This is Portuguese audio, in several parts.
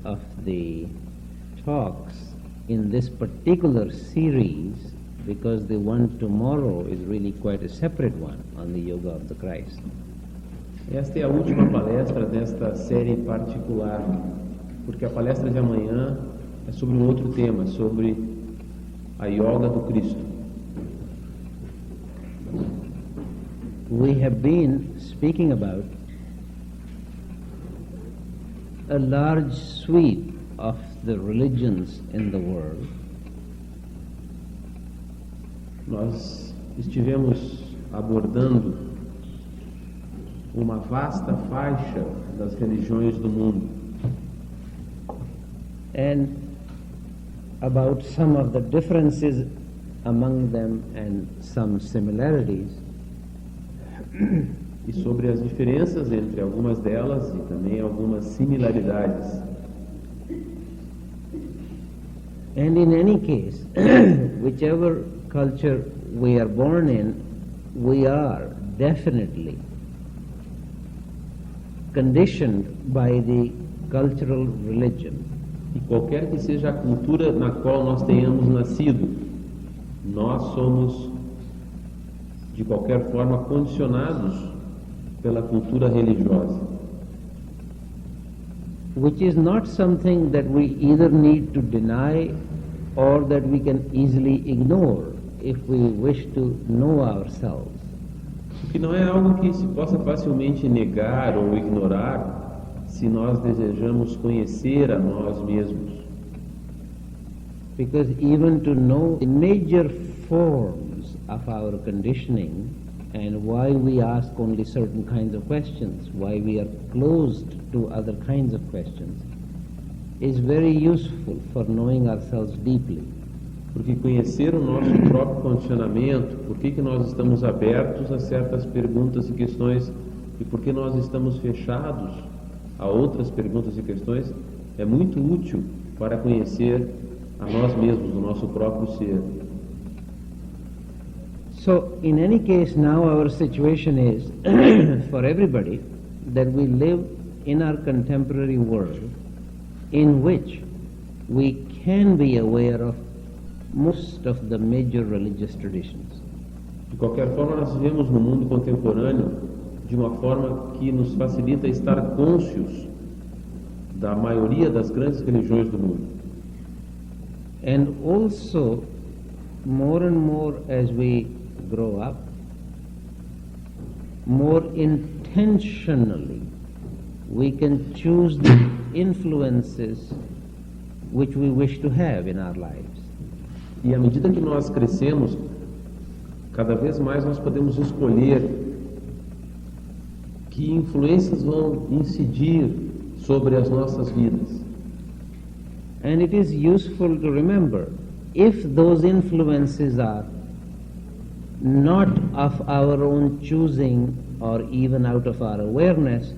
of the talks in this particular series, because the one tomorrow is really quite a separate one on the Yoga of the Christ. Esta é a última palestra desta série particular, porque a palestra de amanhã é sobre um outro tema, sobre a Yoga do Cristo. We have been speaking about a large sweep of the religions in the world. Nós estivemos abordando uma vasta faixa das religiões do mundo. And about some of the differences among them and some similarities. E sobre as diferenças entre algumas delas e também algumas similaridades. And in any case, whichever culture we are born in, we are definitely conditioned by the cultural religion. E qualquer que seja a cultura na qual nós tenhamos nascido, nós somos, de qualquer forma, condicionados pela cultura religiosa. Which is not something that we either need to deny or that we can easily ignore if we wish to know ourselves. O que não é algo que se possa facilmente negar ou ignorar se nós desejamos conhecer a nós mesmos. Because even to know the major forms of our conditioning and why we ask only certain kinds of questions, why we are closed to other kinds of questions, is very useful for knowing ourselves deeply. Porque conhecer o nosso próprio condicionamento, por que nós estamos abertos a certas perguntas e questões e por que nós estamos fechados a outras perguntas e questões, é muito útil para conhecer a nós mesmos, o nosso próprio ser. So, in any case, now our situation is, for everybody, that we live in our contemporary world in which we can be aware of most of the major religious traditions. De qualquer forma, nós vivemos no mundo contemporâneo de uma forma que nos facilita estar cônscios da maioria das grandes religiões do mundo. And also, more and more as we grow up, more intentionally we can choose the influences which we wish to have in our lives. E à medida que nós crescemos, cada vez mais nós podemos escolher que influências vão incidir sobre as nossas vidas. And it is useful to remember, if those influences are not of our own choosing or even out of our awareness,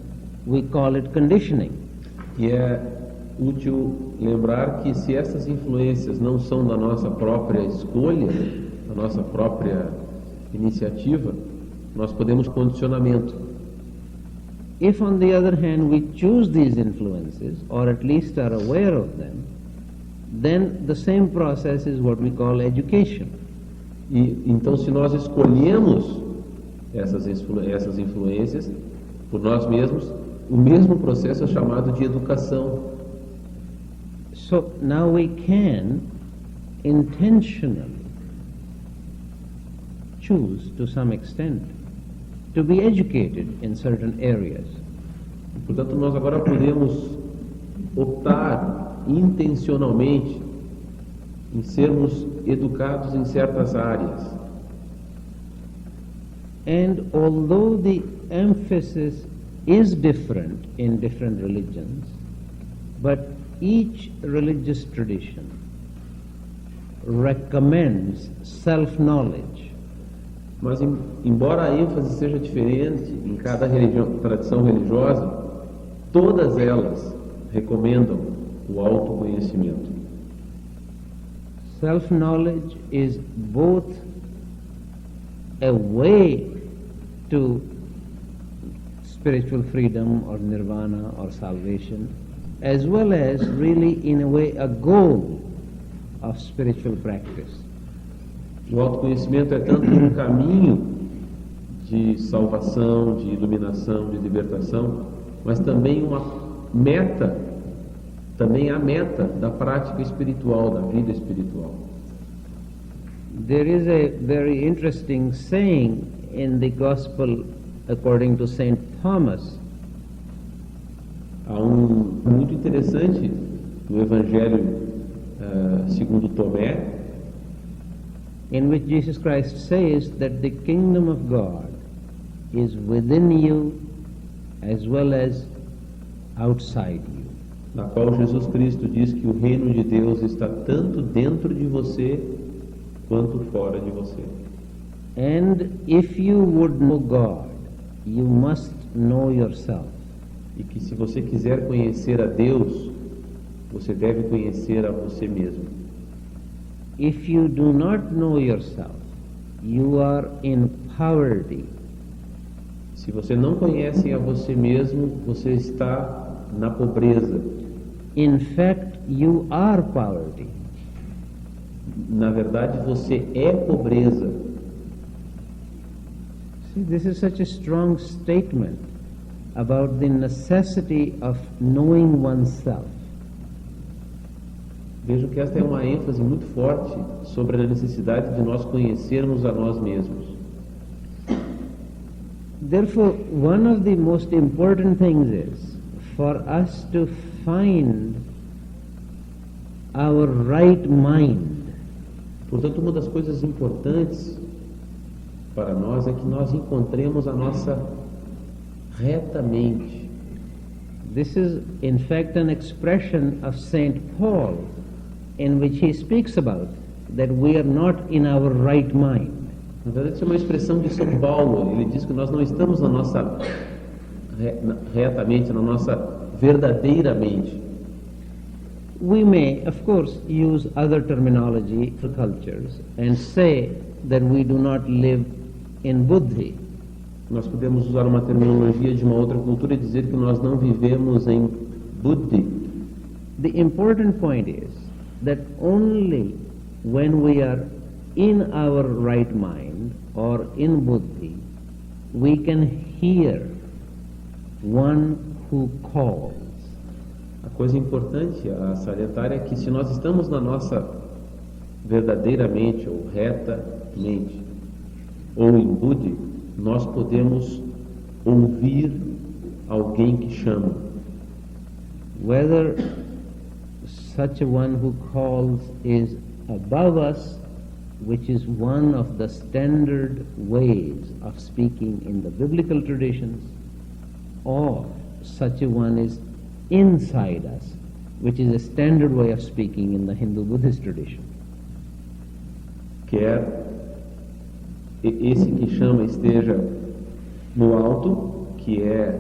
we call it conditioning. E é útil lembrar que se essas influências não são da nossa própria escolha, da nossa própria iniciativa, nós podemos condicionamento. If on the other hand we choose these influences, or at least are aware of them, then the same process is what we call education. E então, se nós escolhemos essas influências por nós mesmos, o mesmo processo é chamado de educação. So now we can intentionally choose to some extent to be educated in certain areas. Portanto, nós agora podemos optar intencionalmente em sermos educados em certas áreas. And although the emphasis is different in different religions, but each religious tradition recommends self-knowledge. Mas, embora a ênfase seja diferente em cada tradição religiosa, todas elas recomendam o autoconhecimento. Self-knowledge is both a way to spiritual freedom or nirvana or salvation, as well as really, in a way, a goal of spiritual practice. O autoconhecimento é tanto um caminho de salvação, de iluminação, de libertação, mas também uma meta, também a meta da prática espiritual, da vida espiritual. There is a very interesting saying in the Gospel according to Saint Thomas. Há muito interessante no Evangelho segundo Tomé, in which Jesus Christ says that the kingdom of God is within you as well as outside you. Na qual Jesus Cristo diz que o reino de Deus está tanto dentro de você quanto fora de você. And if you would know God, you must know yourself. E que se você quiser conhecer a Deus, você deve conhecer a você mesmo. If you do not know yourself, you are in poverty. Se você não conhece a você mesmo, você está na pobreza. In fact, you are poverty. Na verdade, você é pobreza. See, this is such a strong statement about the necessity of knowing oneself. Vejo que esta é uma ênfase muito forte sobre a necessidade de nós conhecermos a nós mesmos. Therefore, one of the most important things is for us to find our right mind. Portanto, uma das coisas importantes para nós é que nós encontremos a nossa reta mente. This is, in fact, an expression of Saint Paul, in which he speaks about that we are not in our right mind. Na verdade, isso é uma expressão de São Paulo. Ele diz que nós não estamos na nossa reta mente, na nossa verdadeira mente. We may, of course, use other terminology for cultures and say that we do not live in buddhi. Nós podemos usar uma terminologia de uma outra cultura e dizer que nós não vivemos em buddhi. The important point is that only when we are in our right mind or in buddhi, we can hear one who calls. A coisa importante a salientar é que se nós estamos na nossa verdadeira mente ou reta mente ou em buddhi, nós podemos ouvir alguém que chama. Whether such a one who calls is above us, which is one of the standard ways of speaking in the biblical traditions, or such a one is inside us, which is a standard way of speaking in the Hindu-Buddhist tradition. Quer esse que chama esteja no alto, que é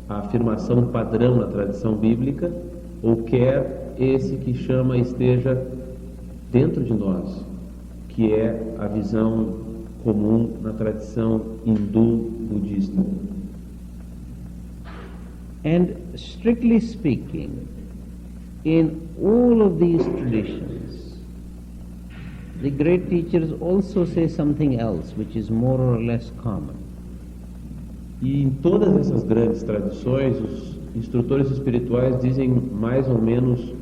a afirmação padrão na tradição bíblica, ou quer esse que chama esteja dentro de nós, que é a visão comum na tradição hindu-budista. And strictly speaking, in all of these traditions, the great teachers also say something else which is more or less common. E em todas essas grandes tradições, os instrutores espirituais dizem mais ou menos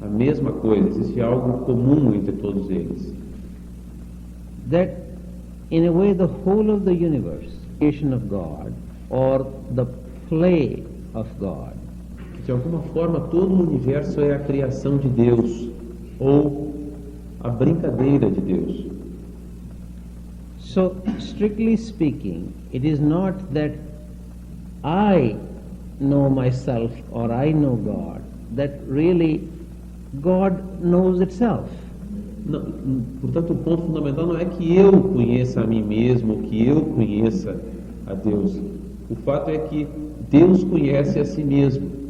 a mesma coisa. Existe algo comum entre todos eles. That in a way the whole of the universe, creation of God, or the play of God, Que de alguma forma todo o universo é a criação de Deus, ou a brincadeira de Deus. So, strictly speaking, it is not that I know myself or I know God, that really God knows itself. Não, portanto, o ponto fundamental não é que eu conheça a mim mesmo, que eu conheça a Deus. O fato é que Deus conhece a si mesmo.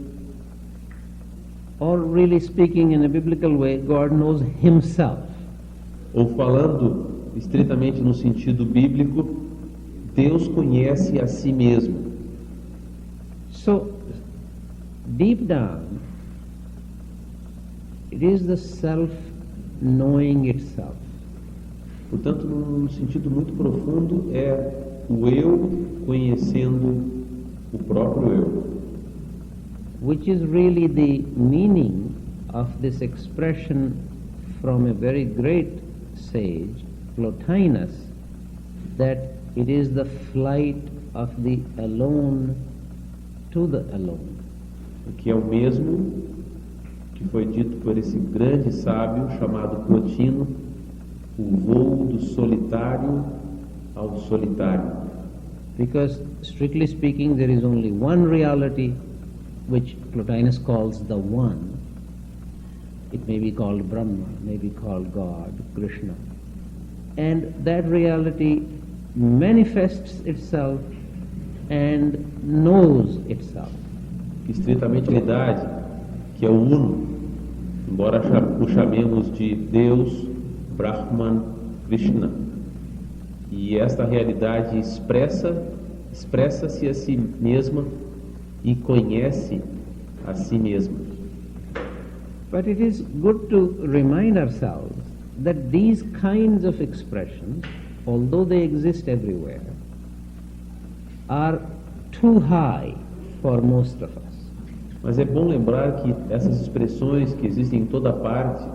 Or really speaking in a biblical way, God knows himself. Ou falando estritamente no sentido bíblico, Deus conhece a si mesmo. So, deep down, It is the self knowing itself. Portanto, num sentido muito profundo, é o eu conhecendo o próprio eu. Which is really the meaning of this expression from a very great sage, Plotinus, that it is the flight of the alone to the alone. O que é o mesmo que foi dito por esse grande sábio chamado Plotino, o voo do solitário ao solitário. Because strictly speaking, there is only one reality which Plotinus calls the one. It may be called Brahma, may be called God, Krishna. And that reality manifests itself and knows itself. Estritamente realidade, que é o uno, embora o chamemos de Deus, Brahman, Krishna. E esta realidade expressa-se a si mesma e conhece a si mesma. But it is good to remind ourselves that these kinds of expressions, although they exist everywhere, are too high for most of us. Mas é bom lembrar que essas expressões que existem em toda parte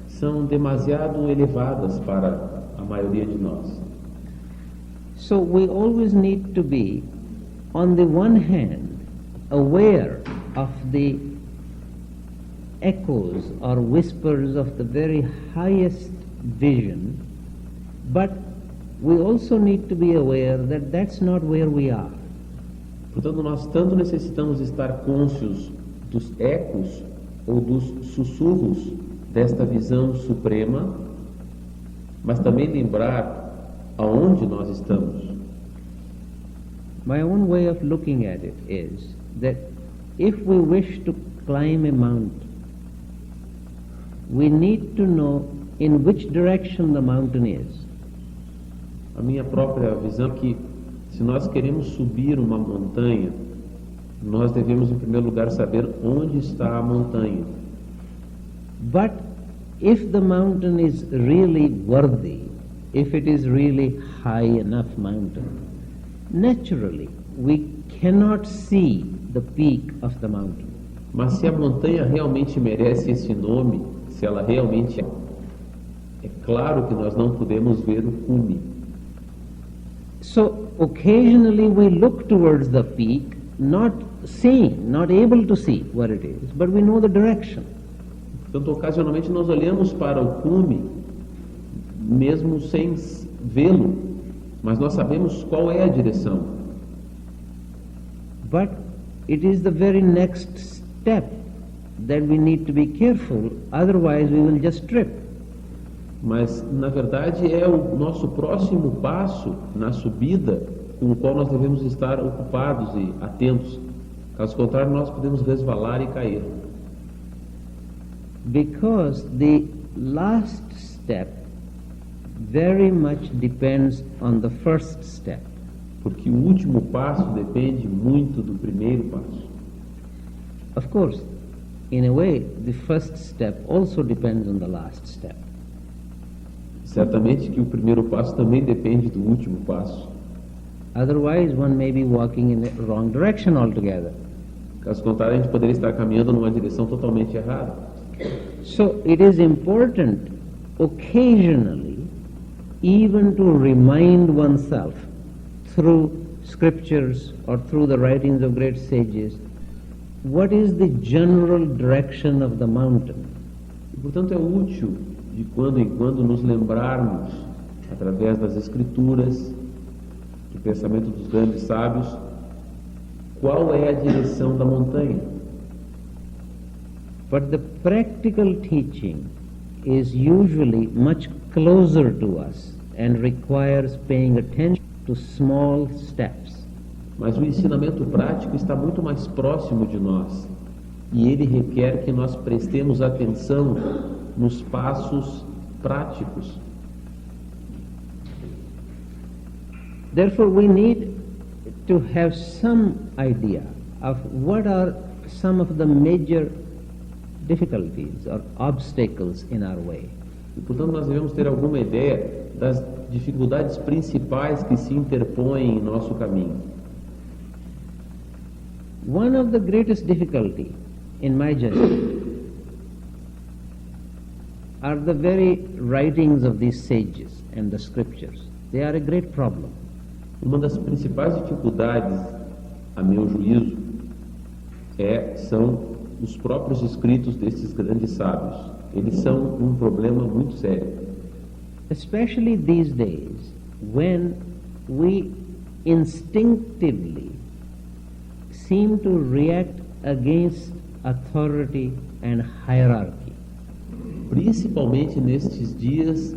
são demasiado elevadas para a maioria de nós. So we always need to be, on the one hand, aware of the echoes or whispers of the very highest vision, but we also need to be aware that that's not where we are. Portanto, nós tanto necessitamos estar cônscios dos ecos ou dos sussurros desta visão suprema, mas também lembrar aonde nós estamos. My own way of looking at it is that if we wish to climb a mountain, we need to know in which direction the mountain is. A minha própria visão é que se nós queremos subir uma montanha, nós devemos em primeiro lugar saber onde está a montanha. But if the mountain is really worthy, if it is really high enough mountain, naturally we cannot see the peak of the mountain. Mas se a montanha realmente merece esse nome, se ela realmente é claro que nós não podemos ver o cume. So occasionally we look towards the peak, not seeing, not able to see what it is, but we know the direction. Portanto, ocasionalmente nós olhamos para o cume, mesmo sem vê-lo, mas nós sabemos qual é a direção. But it is the very next step that we need to be careful, otherwise we will just trip. Mas, na verdade, é o nosso próximo passo na subida com o qual nós devemos estar ocupados e atentos. Caso contrário, nós podemos resvalar e cair. Because the last step very much depends on the first step. Porque o último passo depende muito do primeiro passo. Of course, in a way, the first step also depends on the last step. Certamente que o primeiro passo também depende do último passo. Otherwise, one may be walking in the wrong direction altogether. Caso contrário, a gente poderia estar caminhando numa direção totalmente errada. So it is important occasionally even to remind oneself through scriptures or through the writings of great sages what is the general direction of the mountain. E, portanto, é útil de quando em quando nos lembrarmos, através das escrituras, do pensamento dos grandes sábios, qual é a direção da montanha. But the practical teaching is usually much closer to us and requires paying attention to small steps. Mas o ensinamento prático está muito mais próximo de nós e ele requer que nós prestemos atenção nos passos práticos. Therefore, we need to have some idea of what are some of the major difficulties or obstacles in our way. E, portanto, nós devemos ter alguma ideia das dificuldades principais que se interpõem em nosso caminho. One of the greatest difficulty, in my judgment, are the very writings of these sages and the scriptures. They are a great problem. Uma das principais dificuldades, a meu juízo, são os próprios escritos desses grandes sábios. Eles são um problema muito sério. Especially these days, when we instinctively seem to react against authority and hierarchy. Principalmente nestes dias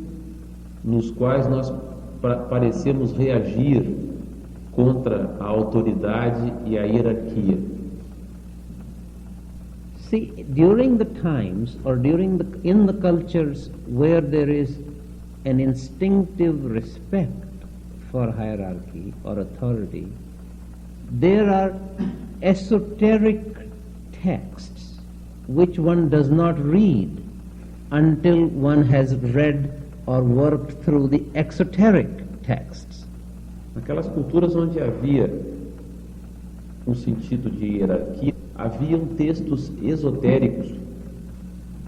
nos quais nós parecemos reagir contra a autoridade e a hierarquia. See, during the times or in the cultures where there is an instinctive respect for hierarchy or authority, there are esoteric texts which one does not read until one has read or worked through the exoteric texts. Naquelas culturas onde havia um sentido de hierarquia, haviam textos esotéricos,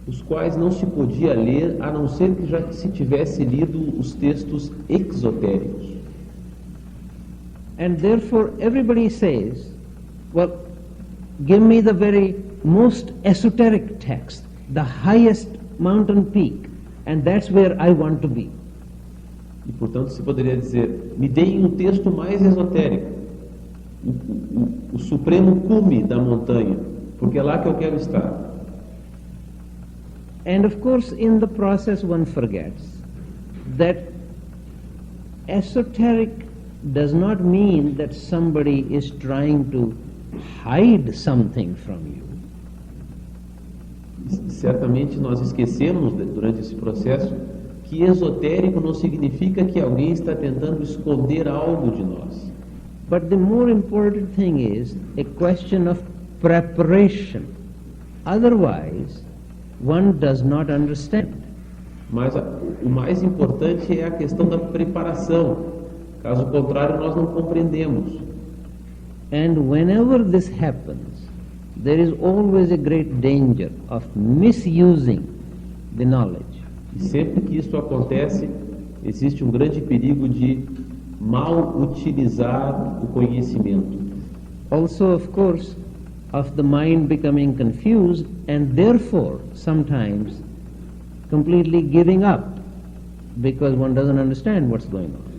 os quais não se podia ler a não ser que já se tivesse lido os textos exotéricos. And therefore everybody says, well, give me the very most esoteric text, the highest mountain peak, and that's where I want to be. E portanto se poderia dizer, me deem um texto mais esotérico, o supremo cume da montanha, porque é lá que eu quero estar. And of course in the process one forgets that esoteric does not mean that somebody is trying to hide something from you. Certamente nós esquecemos durante esse processo que esotérico não significa que alguém está tentando esconder algo de nós. But the more important thing is a question of preparation. Otherwise, one does not understand. Mas o mais importante é a questão da preparação. Caso contrário, nós não compreendemos. And whenever this happens, there is always a great danger of misusing the knowledge. E sempre que isso acontece, existe um grande perigo de mal utilizar o conhecimento. Also, of course, of the mind becoming confused and therefore sometimes completely giving up because one doesn't understand what's going on.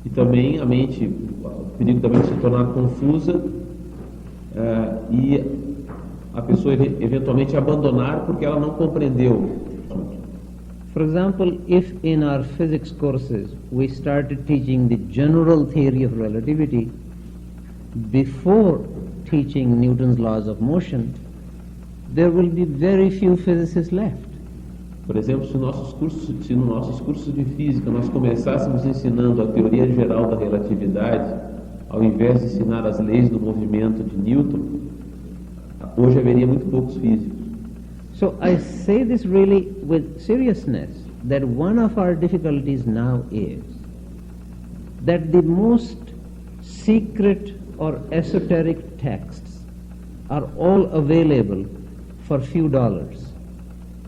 E também a mente, o perigo da mente se tornar confusa e a pessoa eventualmente abandonar porque ela não compreendeu. For example, if in our physics courses we started teaching the general theory of relativity before teaching Newton's laws of motion, there will be very few physicists left. Por exemplo, se nos nossos cursos de física nós começássemos ensinando a teoria geral da relatividade, ao invés de ensinar as leis do movimento de Newton, hoje haveria muito poucos físicos. So I say this really with seriousness, that one of our difficulties now is that the most secret or esoteric texts are all available for few dollars.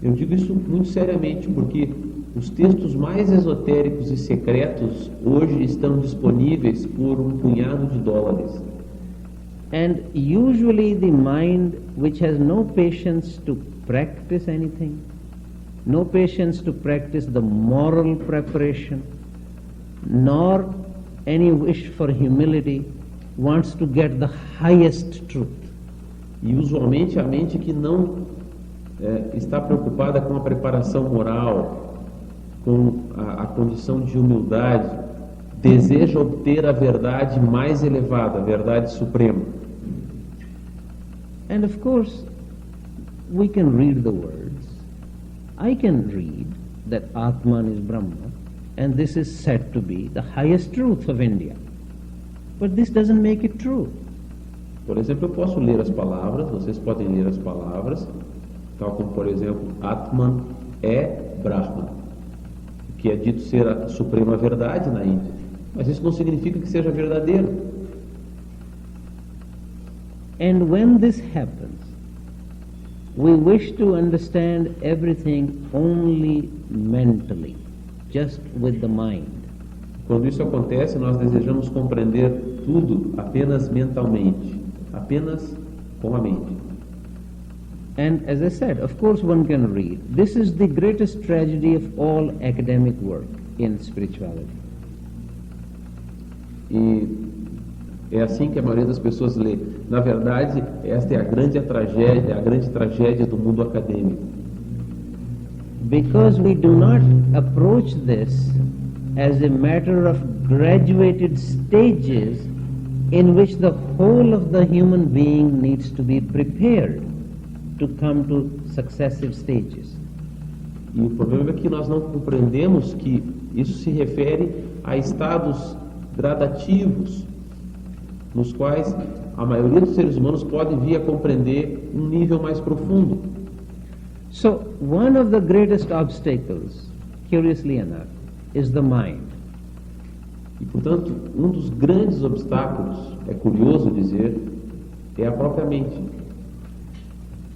Eu digo isso muito seriamente porque os textos mais esotéricos e secretos hoje estão disponíveis por um punhado de dólares. And usually the mind which has no patience to practice anything, no patience to practice the moral preparation, nor any wish for humility, wants to get the highest truth. E usualmente a mente que não está preocupada com a preparação moral, com a condição de humildade, deseja obter a verdade mais elevada, a verdade suprema. And of course, we can read the words. I can read that Atman is Brahma, and this is said to be the highest truth of India. But this doesn't make it true. Por exemplo, eu posso ler as palavras, vocês podem ler as palavras, tal como, por exemplo, Atman é Brahman, que é dito ser a suprema verdade na Índia. Mas isso não significa que seja verdadeiro. And when this happens, we wish to understand everything only mentally, just with the mind. Quando isso acontece, nós desejamos compreender tudo apenas mentalmente, apenas com a mente. And as I said, of course one can read. This is the greatest tragedy of all academic work in spirituality. E é assim que a maioria das pessoas lê. Na verdade, esta é a grande tragédia do mundo acadêmico. Because we do not approach this as a matter of graduated stages in which the whole of the human being needs to be prepared to come to successive stages. E o problema é que nós não compreendemos que isso se refere a estados gradativos, nos quais a maioria dos seres humanos pode vir a compreender um nível mais profundo. So, one of the greatest obstacles, curiously enough, is the mind. E, portanto, um dos grandes obstáculos, é curioso dizer, é a própria mente.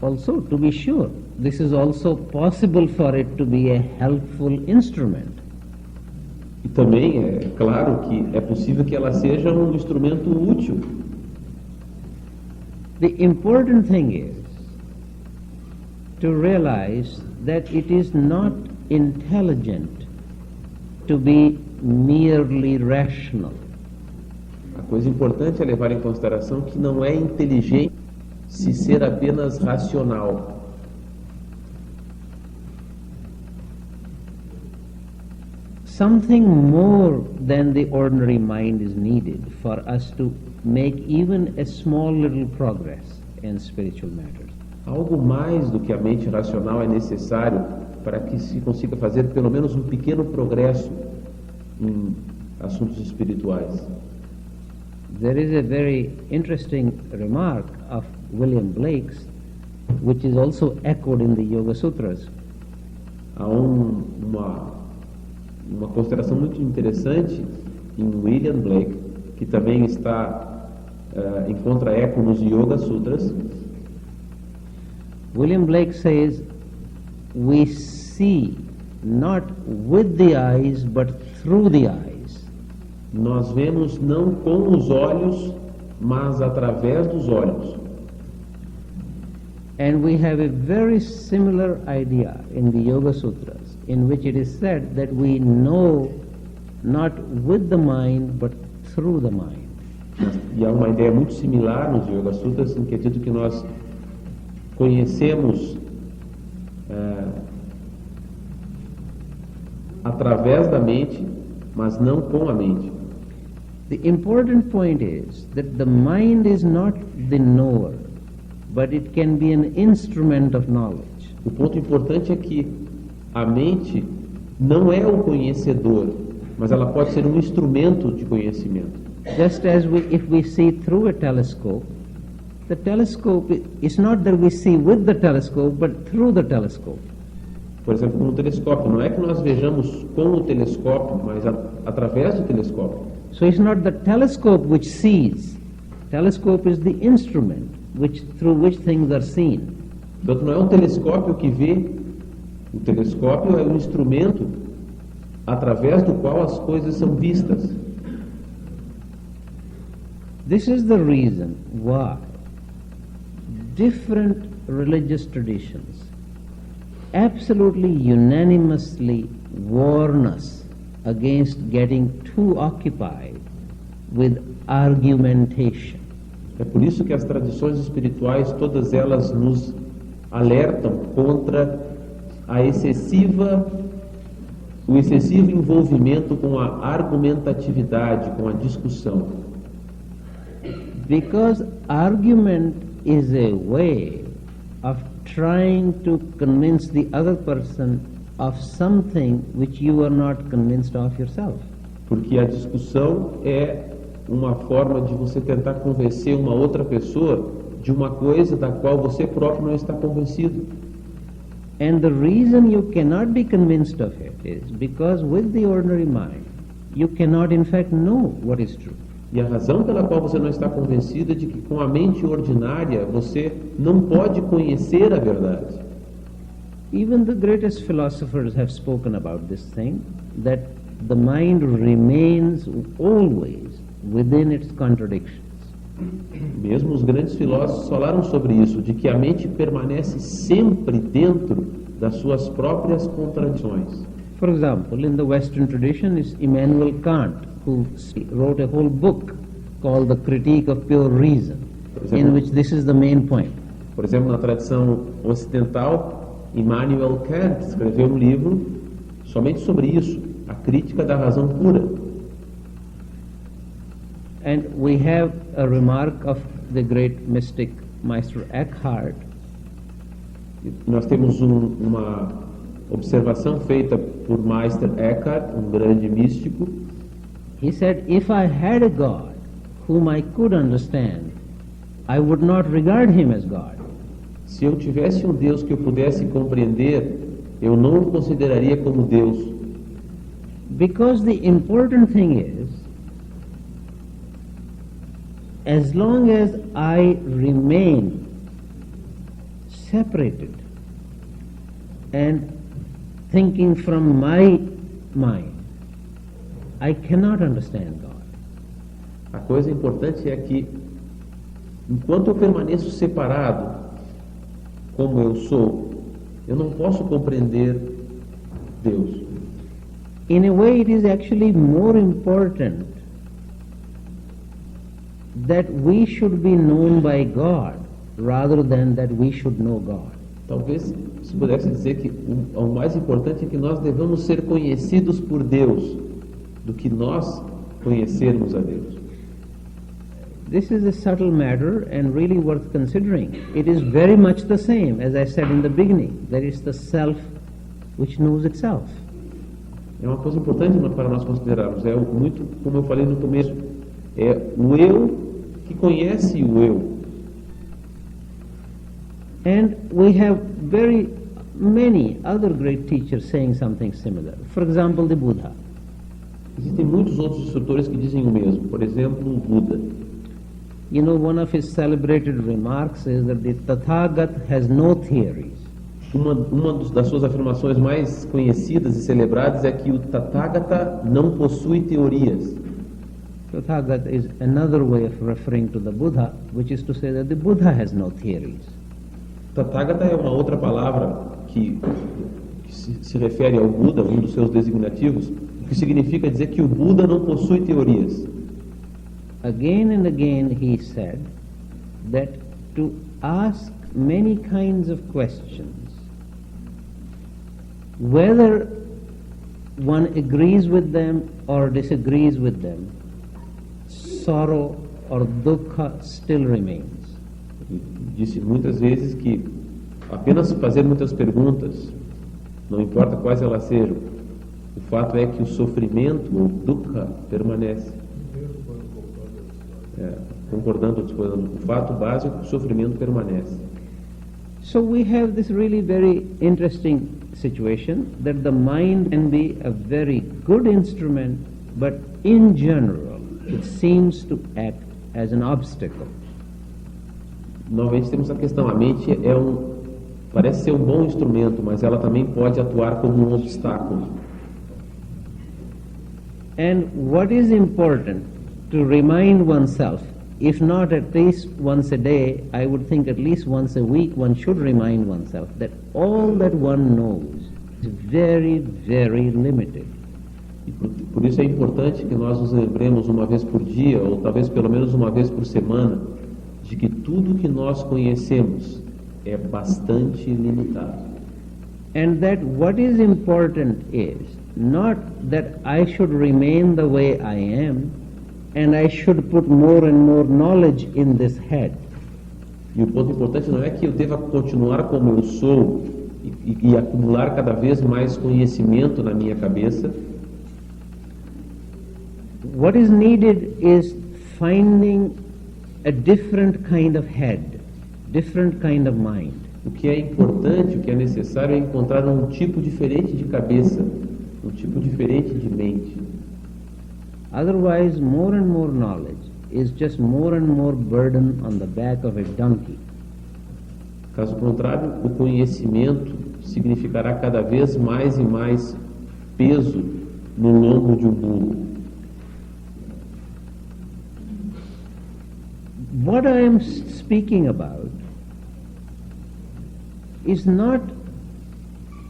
Also, to be sure, this is also possible for it to be a helpful instrument. E também é claro que é possível que ela seja um instrumento útil. The important thing is to realize that it is not intelligent to be merely rational. A coisa importante é levar em consideração que não é inteligente se ser apenas racional. Something more than the ordinary mind is needed for us to make even a small little progress in spiritual matters. Algo mais do que a mente racional é necessário para que se consiga fazer pelo menos um pequeno progresso em assuntos espirituais. There is a very interesting remark of William Blake's, which is also echoed in the Yoga Sutras. Há uma consideração muito interessante em William Blake, que também encontra eco nos Yoga Sutras. William Blake says, we see not with the eyes but through the eyes. Nós vemos não com os olhos, mas através dos olhos. And we have a very similar idea in the Yoga Sutras, in which it is said that we know not with the mind but through the mind. E há uma ideia muito similar nos Yoga Sutras, em que é dito que nós conhecemos através da mente, mas não com a mente. The important point is that the mind is not the knower, but it can be an instrument of knowledge. O ponto importante é que a mente não é o conhecedor, mas ela pode ser um instrumento de conhecimento. Just as if we see through a telescope, the telescope is not that we see with the telescope, but through the telescope. Por exemplo, com o telescópio, não é que nós vejamos com o telescópio, mas através do telescópio. So it's not the telescope which sees. Telescope is the instrument through which things are seen. Portanto, não é um telescópio que vê. O telescópio é um instrumento através do qual as coisas são vistas. This is the reason why different religious traditions absolutely unanimously warn us against getting too occupied with argumentation. É por isso que as tradições espirituais, todas elas nos alertam contra o excessivo envolvimento com a argumentatividade, com a discussão. Because argument is a way of trying to convince the other person of something which you are not convinced of yourself. Porque a discussão é uma forma de você tentar convencer uma outra pessoa de uma coisa da qual você próprio não está convencido. And the reason you cannot be convinced of it is because with the ordinary mind, you cannot in fact know what is true. E a razão pela qual você não está convencido é de que com a mente ordinária você não pode conhecer a verdade. Even the greatest philosophers have spoken about this thing, that the mind remains always within its contradictions. Mesmo os grandes filósofos falaram sobre isso, de que a mente permanece sempre dentro das suas próprias contradições. For example, in the Western tradition is Immanuel Kant, who wrote a whole book called The Critique of Pure Reason, in which this is the main point. Por exemplo, na tradição ocidental, Immanuel Kant escreveu um livro somente sobre isso, a crítica da razão pura. And we have a remark of the great mystic Meister Eckhart. Nós temos uma observação feita por Meister Eckhart, um grande místico. He said, if I had a God whom I could understand, I would not regard him as God. Se eu tivesse um Deus que eu pudesse compreender, eu não o consideraria como Deus. Because the important thing is, as long as I remain separated and thinking from my mind, I cannot understand God. A coisa importante é que, enquanto eu permaneço separado, como eu sou, eu não posso compreender Deus. In a way, it is actually more important that we should be known by God rather than that we should know God. Talvez se pudesse dizer que o mais importante é que nós devamos ser conhecidos por Deus do que nós conhecermos a Deus. This is a subtle matter and really worth considering. It is very much the same, as I said in the beginning. There is the self which knows itself. É uma coisa importante para nós considerarmos. É muito, como eu falei no começo, é o eu que conhece o eu. And we have very many other great teachers saying something similar. For example, the Buddha. Existem muitos outros instrutores que dizem o mesmo. Por exemplo, o Buda. You know, one of his celebrated remarks is that the Tathagat has no theories. Uma das suas afirmações mais conhecidas e celebradas é que o Tathagata não possui teorias. Tathagata is another way of referring to the Buddha, which is to say that the Buddha has no theories. Tathagata é uma outra palavra que se refere ao Buda, um dos seus designativos, que significa dizer que o Buda não possui teorias. Again and again he said that to ask many kinds of questions, whether one agrees with them or disagrees with them, sorrow or dukkha still remains. E disse muitas vezes que apenas fazer muitas perguntas, não importa quais elas sejam, o fato é que o sofrimento, ou dukkha, permanece. Concordando ou discordando, o fato básico é que o sofrimento permanece. So we have this really very interesting situation that the mind can be a very good instrument, but in general it seems to act as an obstacle. Novamente temos a questão, a mente parece ser um bom instrumento, mas ela também pode atuar como um obstáculo. And what is important to remind oneself, if not at least once a day, I would think at least once a week one should remind oneself that all that one knows is very, very limited. E por isso é importante que nós nos lembremos uma vez por dia, ou talvez pelo menos uma vez por semana, de que tudo que nós conhecemos é bastante limitado. And that what is important is not that I should remain the way I am and I should put more and more knowledge in this head. E o ponto importante não é que eu deva continuar como eu sou e acumular cada vez mais conhecimento na minha cabeça. What is needed is finding a different kind of head, different kind of mind, O que é importante, o que é necessário é encontrar um tipo diferente de cabeça, um tipo diferente de mente. Otherwise, more and more knowledge is just more and more burden on the back of a donkey. Caso contrário, o conhecimento significará cada vez mais e mais peso no lombo de um burro. What I am speaking about is not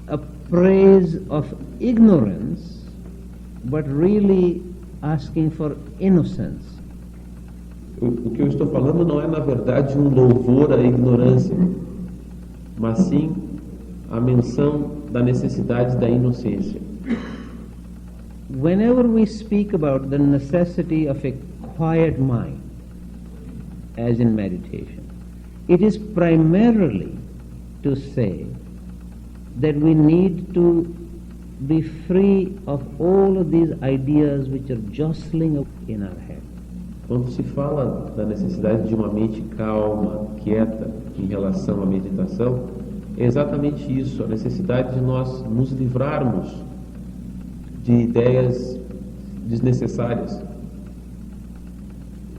a praise of ignorance, but really asking for innocence. O que eu estou falando não é, na verdade, um louvor à ignorância, mas sim a menção da necessidade da inocência. Whenever we speak about the necessity of a quiet mind, as in meditation, it is primarily to say that we need to be free of all of these ideas which are jostling in our head. Quando se fala da necessidade de uma mente calma, quieta, em relação à meditação, é exatamente isso, a necessidade de nós nos livrarmos de ideias desnecessárias.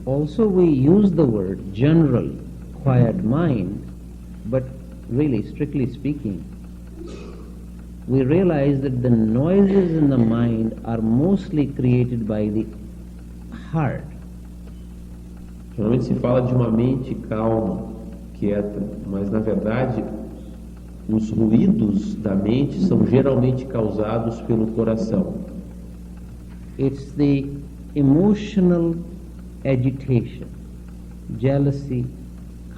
Also, we use the word generally, quiet mind, but really, strictly speaking, we realize that the noises in the mind are mostly created by the heart. Geralmente se fala de uma mente calma, quieta, mas na verdade os ruídos da mente são geralmente causados pelo coração. It's the emotional agitation, jealousy,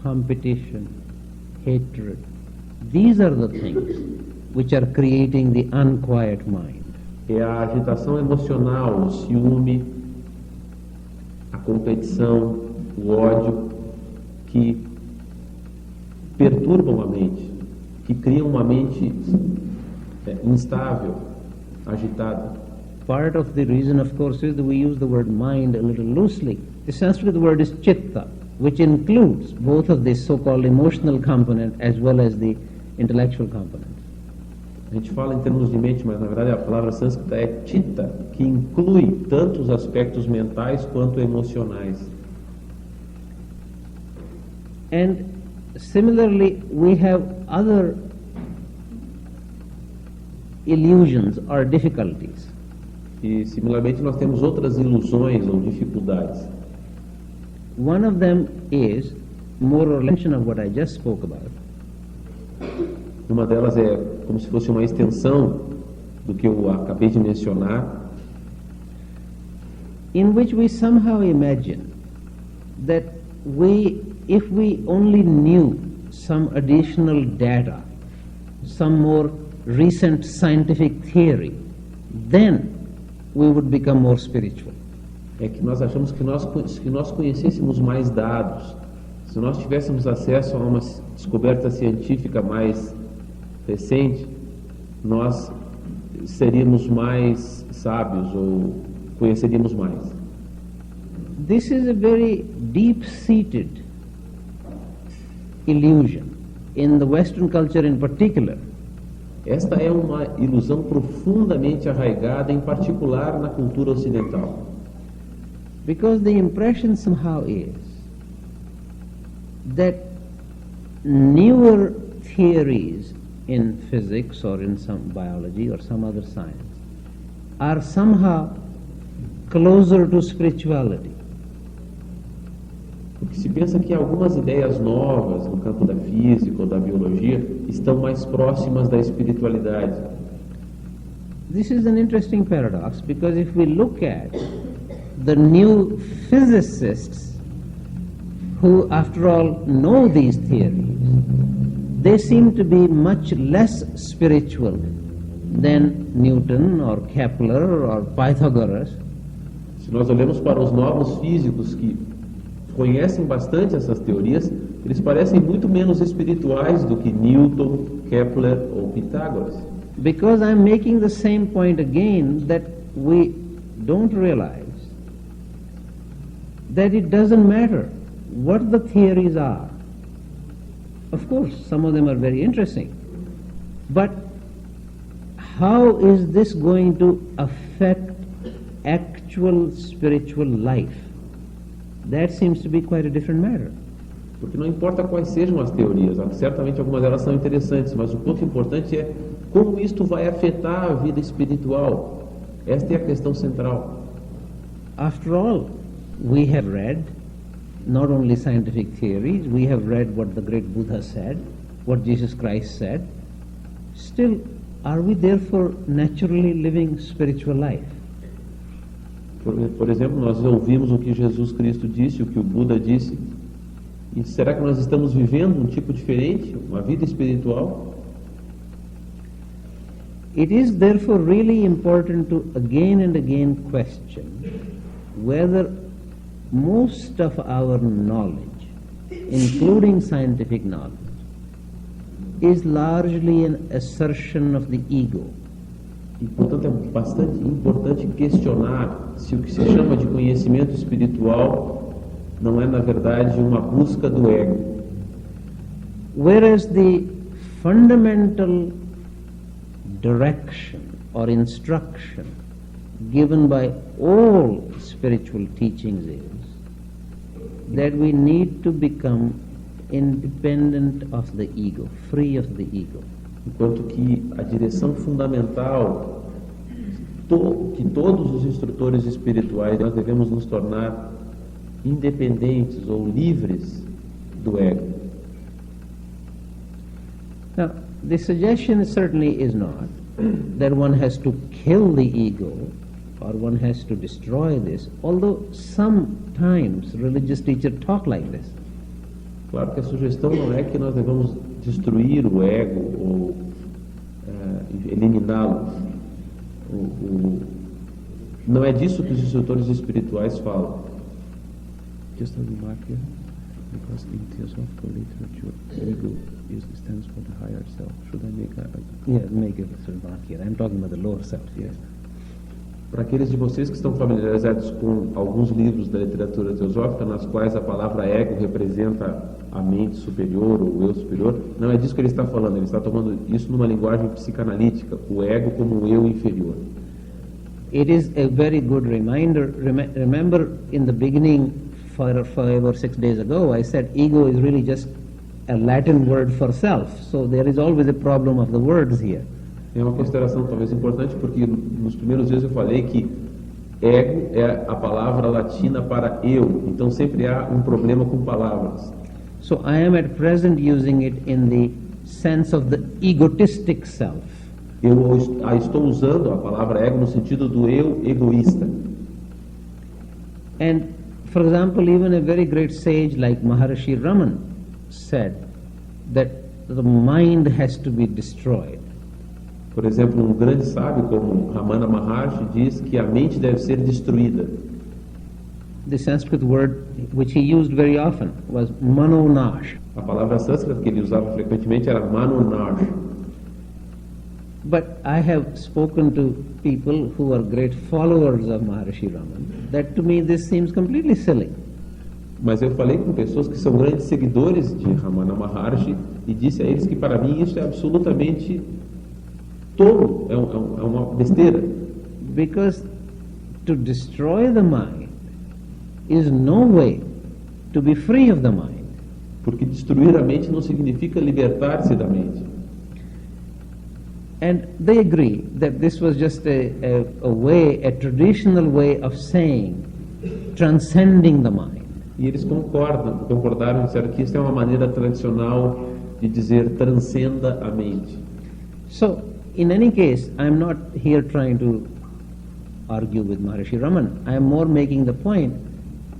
competition, hatred. These are the things which are creating the unquiet mind. É a agitação emocional, o ciúme, a competição, o ódio, que perturbam a mente, que criam uma mente instável, agitada. Part of the reason, of course, is that we use the word mind a little loosely. The Sanskrit word is chitta, which includes both of the so-called emotional component as well as the intellectual component. A gente fala em termos de mente, mas na verdade a palavra sânscrita é chitta, que inclui tanto os aspectos mentais quanto emocionais. And similarly, we have other illusions or difficulties. E similarmente nós temos outras ilusões ou dificuldades. One of them is more or less of what I just spoke about. Uma delas é como se fosse uma extensão do que eu acabei de mencionar, in which we somehow imagine that if we only knew some additional data, some more recent scientific theory, then we would become more spiritual. É que nós achamos que nós conhecêssemos mais dados, se nós tivéssemos acesso a uma descoberta científica mais recente, nós seríamos mais sábios ou conheceríamos mais. This is a very deep-seated illusion in the Western culture in particular. Esta é uma ilusão profundamente arraigada, em particular na cultura ocidental. Because the impression somehow is that newer theories in physics or in some biology or some other science are somehow closer to spirituality. Porque se pensa que algumas ideias novas no campo da física ou da biologia estão mais próximas da espiritualidade. This is an interesting paradox, because if we look at the new physicists who, after all, know these theories, they seem to be much less spiritual than Newton or Kepler or Pythagoras. Se nós olhamos para os novos físicos que conhecem bastante essas teorias, eles parecem muito menos espirituais do que Newton, Kepler ou Pitágoras. Because I'm making the same point again, that we don't realize that it doesn't matter what the theories are. Of course, some of them are very interesting. But how is this going to affect actual spiritual life? That seems to be quite a different matter. Porque não importa quais sejam as teorias, certamente algumas delas são interessantes, mas o ponto importante é como isto vai afetar a vida espiritual. Esta é a questão central. After all, we have read not only scientific theories, we have read what the great Buddha said, what Jesus Christ said. Still, are we therefore naturally living spiritual life? Por exemplo, nós ouvimos o que Jesus Cristo disse, o que o Buda disse, e será que nós estamos vivendo um tipo diferente, uma vida espiritual? It is therefore really important to again and again question whether most of our knowledge, including scientific knowledge, is largely an assertion of the ego. E, portanto, é bastante importante questionar se o que se chama de conhecimento espiritual não é, na verdade, uma busca do ego. Whereas the fundamental direction or instruction given by all spiritual teachings is that we need to become independent of the ego, free of the ego. Enquanto que a direção fundamental que todos os instrutores espirituais, nós devemos nos tornar independentes ou livres do ego. Now, the suggestion certainly is not that one has to kill the ego or one has to destroy this, although sometimes religious teachers talk like this. Claro que a sugestão não é que nós devemos destruir o ego ou eliminá-lo. Não é disso que os instrutores espirituais falam. Just a remark here, because in theosophical literature, ego stands for the higher self. Should I make Make a remark here. I'm talking about the lower self. Yes. Para aqueles de vocês que estão familiarizados com alguns livros da literatura teosófica, nas quais a palavra ego representa a mente superior ou o eu superior, não é disso que ele está falando, ele está tomando isso numa linguagem psicanalítica, o ego como o eu inferior. It is a very good reminder. Remember in the beginning, 5 or 6 days ago, I said ego is really just a Latin word for self, so there is always a problem of the words here. É uma consideração talvez importante, porque nos primeiros dias eu falei que ego é a palavra latina para eu, então sempre há um problema com palavras. So I am at present using it in the sense of the egotistic self. Eu estou usando a palavra ego no sentido do eu egoísta. And for example, even a very great sage like Maharishi Raman said that the mind has to be destroyed. Por exemplo, um grande sábio como Ramana Maharshi diz que a mente deve ser destruída. The Sanskrit word which he used very often was manonash. A palavra sânscrita que ele usava frequentemente era manonash. But I have spoken to people who are great followers of Maharishi Raman, that to me this seems completely silly. Mas eu falei com pessoas que são grandes seguidores de Ramana Maharshi e disse a eles que para mim isso é absolutamente tolo, é uma besteira. Because to destroy the mind is no way to be free of the mind. Porque destruir a mente não significa libertar-se da mente. And they agree that this was just a traditional way of saying transcending the mind. E eles concordaram e disseram que isso é uma maneira tradicional de dizer transcenda a mente. So, in any case, I am not here trying to argue with Maharishi Raman. I am more making the point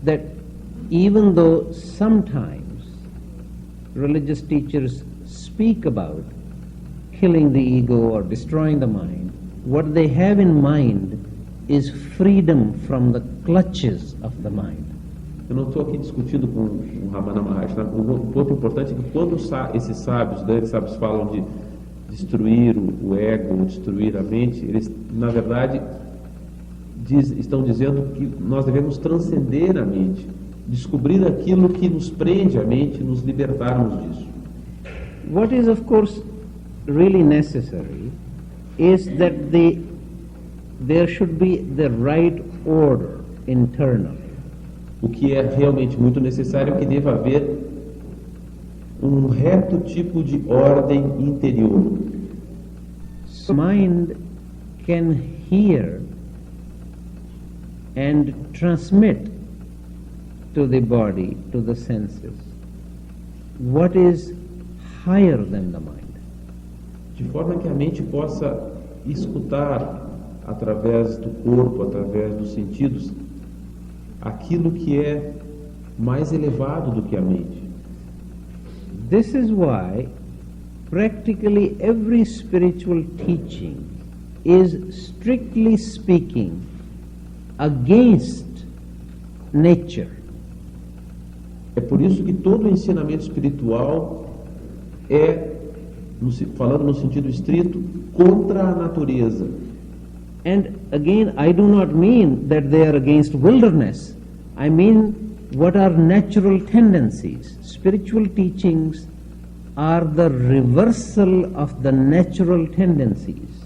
that even though sometimes religious teachers speak about killing the ego or destroying the mind, what they have in mind is freedom from the clutches of the mind. Eu não estou aqui discutindo com o Ramana Maharshi. O ponto importante é que quando esses sábios, grandes sábios, falam de destruir o ego, ou destruir a mente, eles, na verdade, estão dizendo que nós devemos transcender a mente, descobrir aquilo que nos prende a mente e nos libertarmos disso. What is, of course, really necessary is that there should be the right order internally. O que é realmente muito necessário é que deva haver um reto tipo de ordem interior. So mind can hear and transmit to the body, to the senses, what is higher than the mind. De forma que a mente possa escutar através do corpo, através dos sentidos, aquilo que é mais elevado do que a mente. This is why practically every spiritual teaching is, strictly speaking, against nature. É por isso que todo ensinamento espiritual é, falando no sentido estrito, contra a natureza. And again, I do not mean that they are against wilderness. I mean what are natural tendencies. Spiritual teachings are the reversal of the natural tendencies.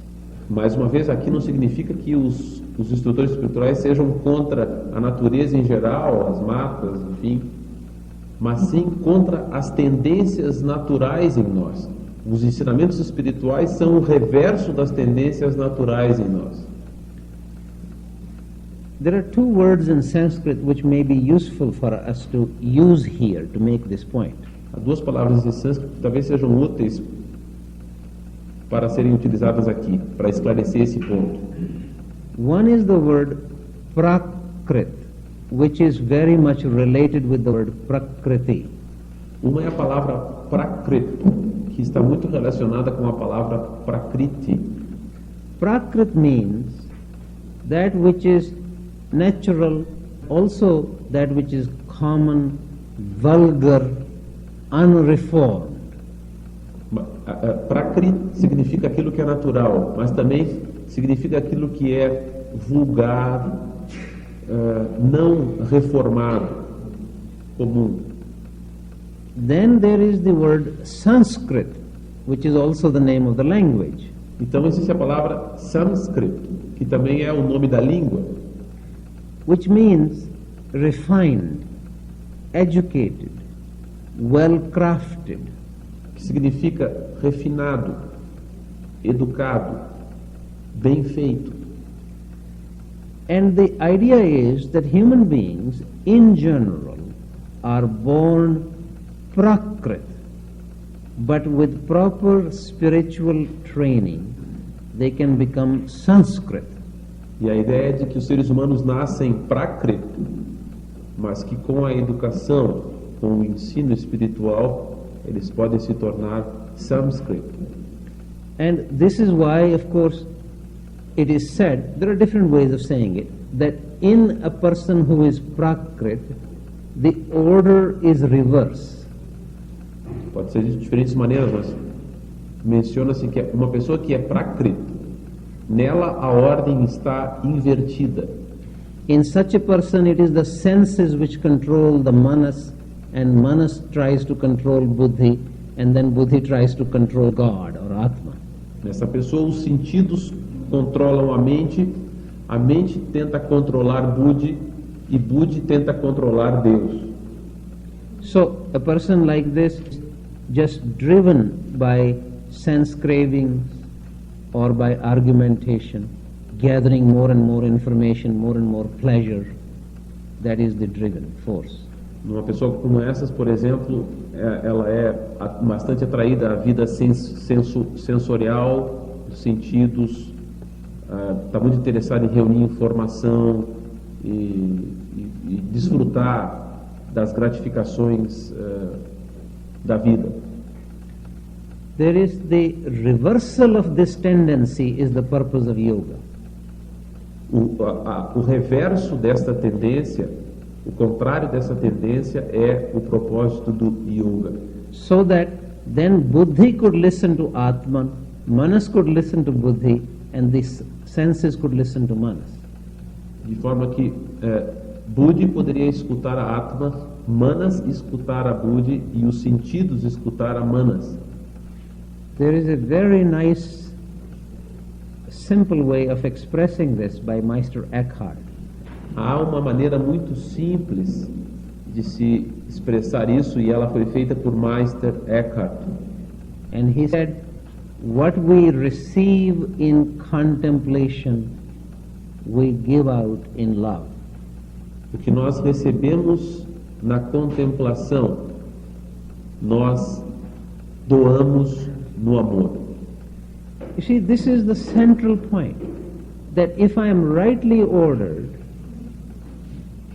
Mais uma vez, aqui não significa que os instrutores espirituais sejam contra a natureza em geral, as matas, enfim, mas sim contra as tendências naturais em nós. Os ensinamentos espirituais são o reverso das tendências naturais em nós. There are two words in Sanskrit which may be useful for us to use here to make this point. Há duas palavras em sânscrito que talvez sejam úteis para serem utilizadas aqui, para esclarecer esse ponto. One is the word Prakrit, which is very much related with the word Prakriti. Uma é a palavra Prakrit, que está muito relacionada com a palavra Prakriti. Prakrit means that which is natural, also that which is common, vulgar, unreformed. Prakrit significa aquilo que é natural, mas também significa aquilo que é vulgar, não reformado, comum. Then there is the word Sanskrit, which is also the name of the language. Então existe a palavra sânscrito, que também é o nome da língua, which means refined, educated, well-crafted. que significa refinado, educado, bem feito. And the idea is that human beings, in general, are born Prakrit, but with proper spiritual training, they can become Sanskrit. E a ideia é de que os seres humanos nascem Prakrit, mas que com a educação, com o ensino espiritual, eles podem se tornar Sanskrit. And this is why, of course, it is said, there are different ways of saying it, that in a person who is Prakrit, the order is reverse. Pode ser de diferentes maneiras, mas menciona-se que uma pessoa que é Prakrit, nela a ordem está invertida. In such a person, it is the senses which control the manas, and manas tries to control buddhi, and then buddhi tries to control God or Atma. Nessa pessoa, os sentidos controlam a mente tenta controlar buddhi, e buddhi tenta controlar Deus. So, a person like this, just driven by sense cravings or by argumentation, gathering more and more information, more and more pleasure, that is the driven force. Uma pessoa como essas, por exemplo, ela é bastante atraída à vida sensorial, dos sentidos, está muito interessada em reunir informação e desfrutar das gratificações da vida. There is the reversal of this tendency is the purpose of yoga. O reverso desta tendência, o contrário dessa tendência é o propósito do yoga. So that then buddhi could listen to Atman, manas could listen to buddhi, and the senses could listen to manas. De forma que buddhi poderia escutar a Atma, manas escutar a buddhi e os sentidos escutar a manas. There is a very nice, simple way of expressing this by Meister Eckhart. Há uma maneira muito simples de se expressar isso, e ela foi feita por Meister Eckhart. And he said, what we receive in contemplation, we give out in love. O que nós recebemos na contemplação, nós doamos no amor. You see, this is the central point, that if I am rightly ordered,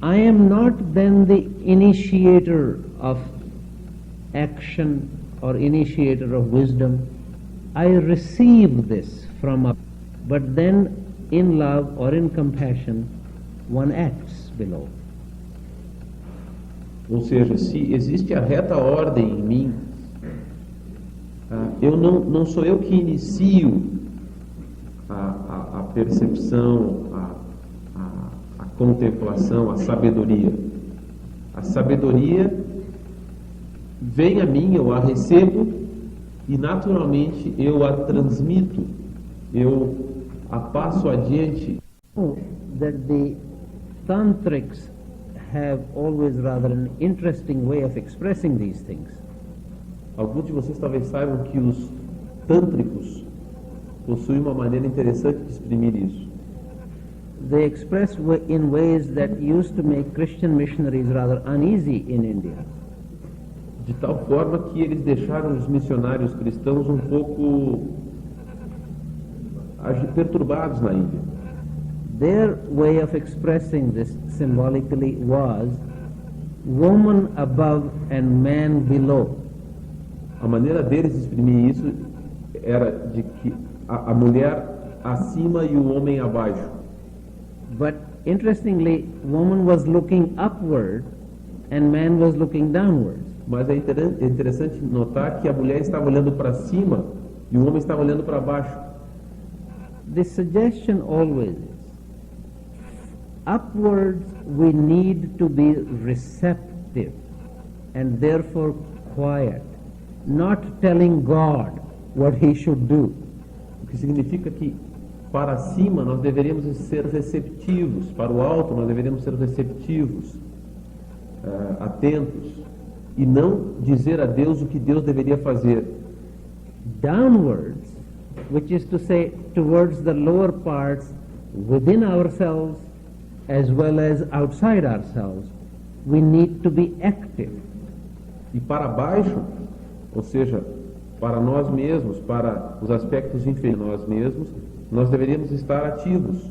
I am not then the initiator of action or initiator of wisdom. I receive this from up, but then in love or in compassion, one acts below. Ou seja, se existe a reta ordem em mim, eu não sou eu que inicio a percepção, a contemplação, a sabedoria. A sabedoria vem a mim, eu a recebo e naturalmente eu a transmito, eu a passo adiante. That the tantrics have always rather an interesting way of expressing these things. Alguns de vocês talvez saibam que os tântricos possuem uma maneira interessante de exprimir isso. They express in ways that used to make Christian missionaries rather uneasy in India. De tal forma que eles deixaram os missionários cristãos um pouco perturbados na Índia. Their way of expressing this symbolically was woman above and man below. A maneira deles de exprimir isso era de que a mulher acima e o homem abaixo. But interestingly, woman was looking upward and man was looking downward. Mas é interessante notar que a mulher estava olhando para cima e o homem estava olhando para baixo. The suggestion always is, upwards we need to be receptive and therefore quiet, not telling God what he should do. O que significa que para cima nós deveríamos ser receptivos, para o alto nós deveríamos ser receptivos, atentos, e não dizer a Deus o que Deus deveria fazer. Downwards, which is to say towards the lower parts within ourselves as well as outside ourselves, we need to be active. E para baixo, ou seja, para nós mesmos, para os aspectos inferiores de nós mesmos, nós deveríamos estar ativos.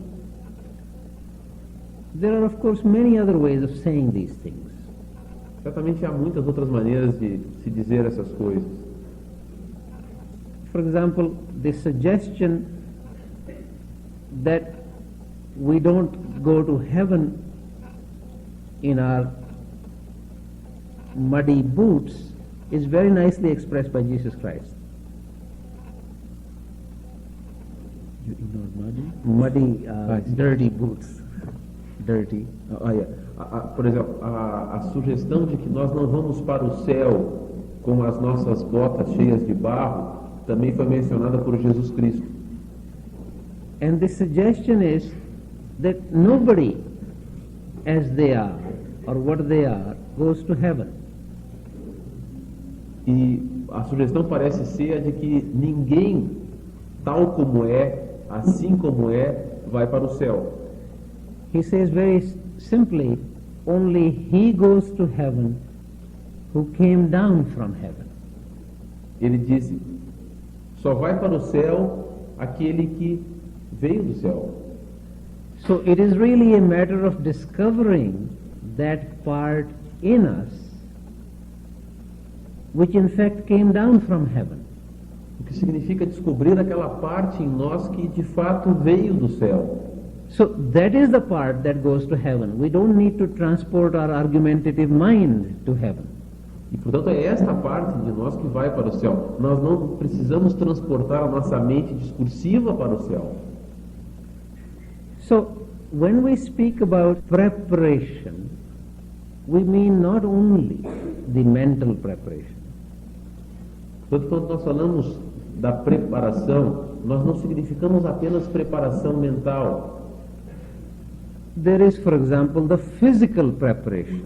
There are of course many other ways of saying these things. Certamente há muitas outras maneiras de se dizer essas coisas. For example, the suggestion that we don't go to heaven in our muddy boots is very nicely expressed by Jesus Christ. Muddy, dirty boots. Dirty. Por exemplo, a sugestão de que nós não vamos para o céu com as nossas botas cheias de barro também foi mencionada por Jesus Cristo. And the suggestion is that nobody, as they are or what they are, goes to heaven. E a sugestão parece ser a de que ninguém, tal como é, assim como é, vai para o céu. He says very simply, only he goes to heaven who came down from heaven. Ele disse, só vai para o céu aquele que veio do céu. So it is really a matter of discovering that part in us which in fact came down from heaven. O que significa descobrir aquela parte em nós que de fato veio do céu. So that is the part that goes to heaven. We don't need to transport our argumentative mind to heaven. E portanto é esta parte de nós que vai para o céu. Nós não precisamos transportar a nossa mente discursiva para o céu. So when we speak about preparation, we mean not only the mental preparation. Portanto, quando nós falamos da preparação, nós não significamos apenas preparação mental. There is, for example, the physical preparation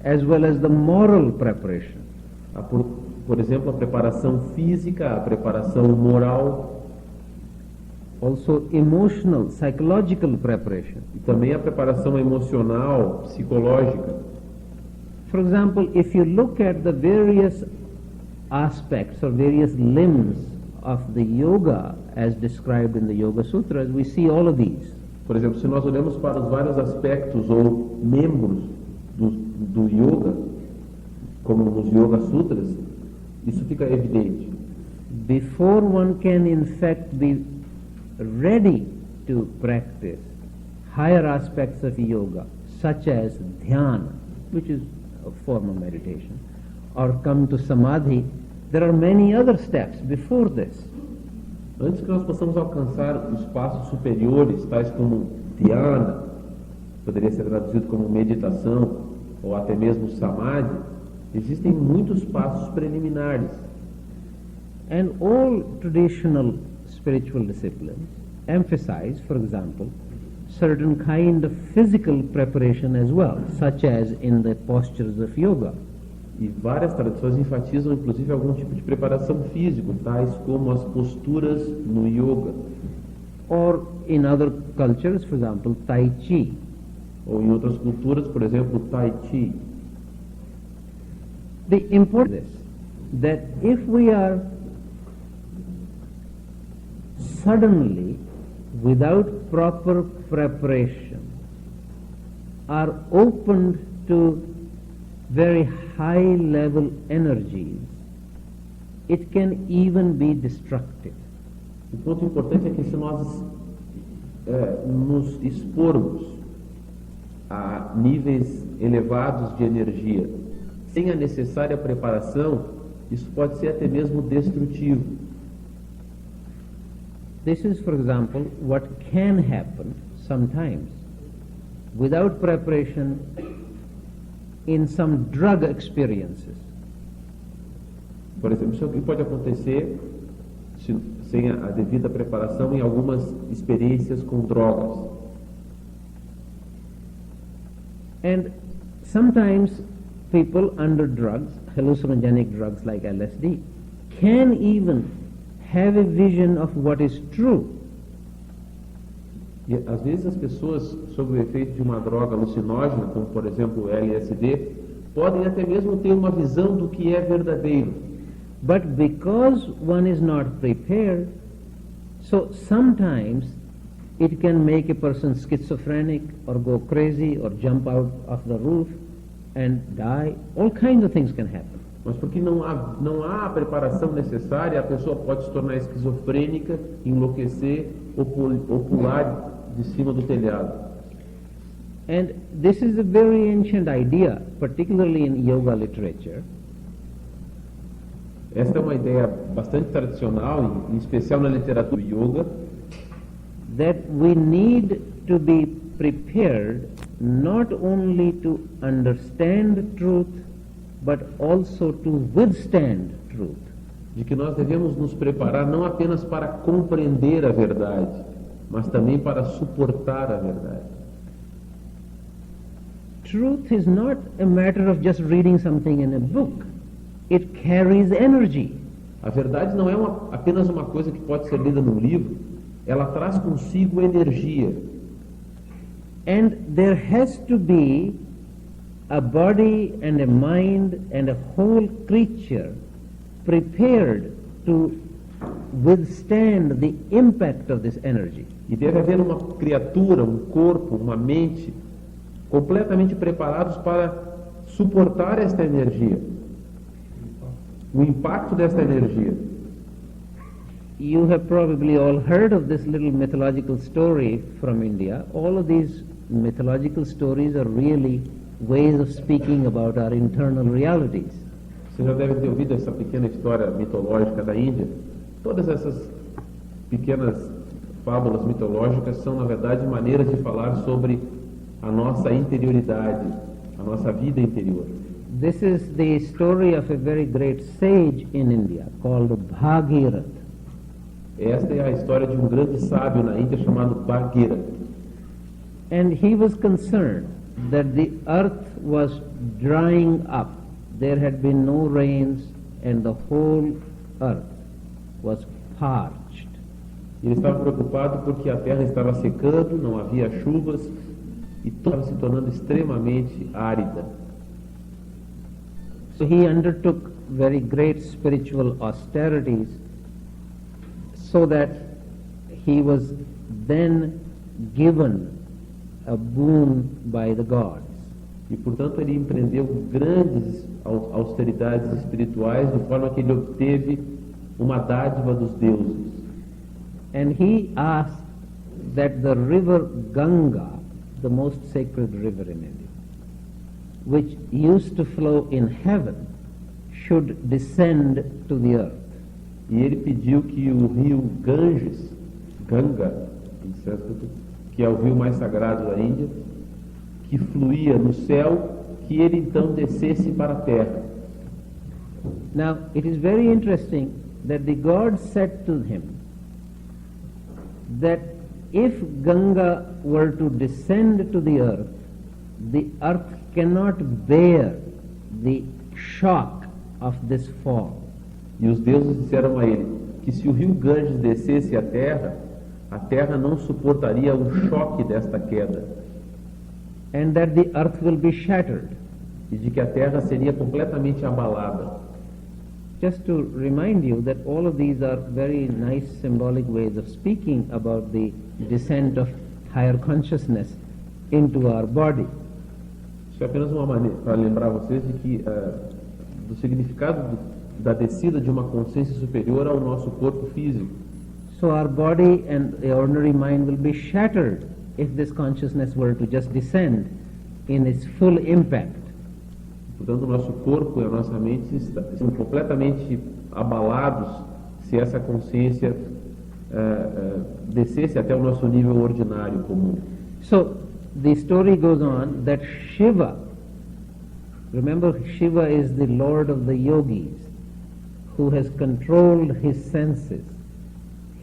as well as the moral preparation. Há, por exemplo, a preparação física, a preparação moral, Also emotional, psychological preparation. e também a preparação emocional, psicológica. For example, if you look at the various aspects or various limbs of the yoga as described in the Yoga Sutras, we see all of these. Por exemplo, se nós olhamos para os vários aspectos ou membros do yoga, como nos Yoga Sutras, isso fica evidente. Before one can in fact be ready to practice higher aspects of yoga, such as dhyana, which is a form of meditation, or come to samadhi, there are many other steps before this. Antes que nós possamos alcançar os passos superiores, tais como dhyana, poderia ser traduzido como meditação, ou até mesmo samadhi, existem muitos passos preliminares. And all traditional spiritual disciplines emphasize, for example, certain kind of physical preparation as well, such as in the postures of yoga. E várias tradições enfatizam, inclusive, algum tipo de preparação físico, tais como as posturas no yoga. Or in other cultures, for example, Tai Chi. Ou em outras culturas, por exemplo, Tai Chi. The important is that if we are suddenly, without proper preparation, are opened to very high level energies, it can even be destructive. O ponto importante é que se nós nos expormos a níveis elevados de energia, sem a necessária preparação, isso pode ser até mesmo destrutivo. This is, for example, what can happen sometimes without preparation in some drug experiences. Por exemplo, isso aqui pode acontecer sem a devida preparação em algumas experiências com drogas. And sometimes people under drugs, hallucinogenic drugs like LSD, can even have a vision of what is true. E às vezes as pessoas, sob o efeito de uma droga alucinógena, como por exemplo o LSD, podem até mesmo ter uma visão do que é verdadeiro. But because one is not prepared, so sometimes it can make a person schizophrenic or go crazy or jump out of the roof and die. All kinds of things can happen. Mas porque não há a preparação necessária, a pessoa pode se tornar esquizofrênica, enlouquecer ou pular de cima do telhado. And this is a very ancient idea, particularly in yoga literature. Esta é uma ideia bastante tradicional, em especial na literatura yoga, that we need to be prepared not only to understand truth, but also to withstand truth. de que nós devemos nos preparar não apenas para compreender a verdade, mas também para suportar a verdade. Truth is not a matter of just reading something in a book. It carries energy. A verdade não é apenas uma coisa que pode ser lida num livro, ela traz consigo energia. And there has to be a body and a mind and a whole creature prepared to withstand the impact of this energy. E deve haver uma criatura, um corpo, uma mente completamente preparados para suportar esta energia, o impacto desta energia. You have probably all heard of this little mythological story from India. All of these mythological stories are really ways of speaking about our internal realities. Você já deve ter ouvido essa pequena história mitológica da Índia. Todas essas pequenas fábulas mitológicas são, na verdade, maneiras de falar sobre a nossa interioridade, a nossa vida interior. This is the story of a very great sage in India called Bhagirath. Esta é a história de um grande sábio na Índia chamado Bhagira. And he was concerned that the earth was drying up. There had been no rains and the whole earth was parched. Ele estava preocupado porque a terra estava secando, não havia chuvas e estava se tornando extremamente árida. So he undertook very great spiritual austerities so that he was then given a boon by the gods. E, portanto, ele empreendeu grandes austeridades espirituais de forma que ele obteve uma dádiva dos deuses. And he asked that the river Ganga, the most sacred river in India, which used to flow in heaven, should descend to the earth. E ele pediu que o rio Ganges, Ganga, em sânscrito, que é o rio mais sagrado da Índia, que fluía no céu, que ele então descesse para a terra. Now, it is very interesting that the gods said to him that if Ganga were to descend to the earth cannot bear the shock of this fall. E os deuses disseram a ele que se o rio Ganges descesse à a terra não suportaria o choque desta queda. And that the earth will be shattered. E de que a terra seria completamente abalada. Just to remind you that all of these are very nice symbolic ways of speaking about the descent of higher consciousness into our body. Isso é apenas uma maneira para lembrar vocês de que do significado da descida de uma consciência superior ao nosso corpo físico. So our body and the ordinary mind will be shattered if this consciousness were to just descend in its full impact. Portanto, o nosso corpo e a nossa mente estão completamente abalados se essa consciência descesse até o nosso nível ordinário comum. So the story goes on that Shiva, remember Shiva is the lord of the yogis who has controlled his senses.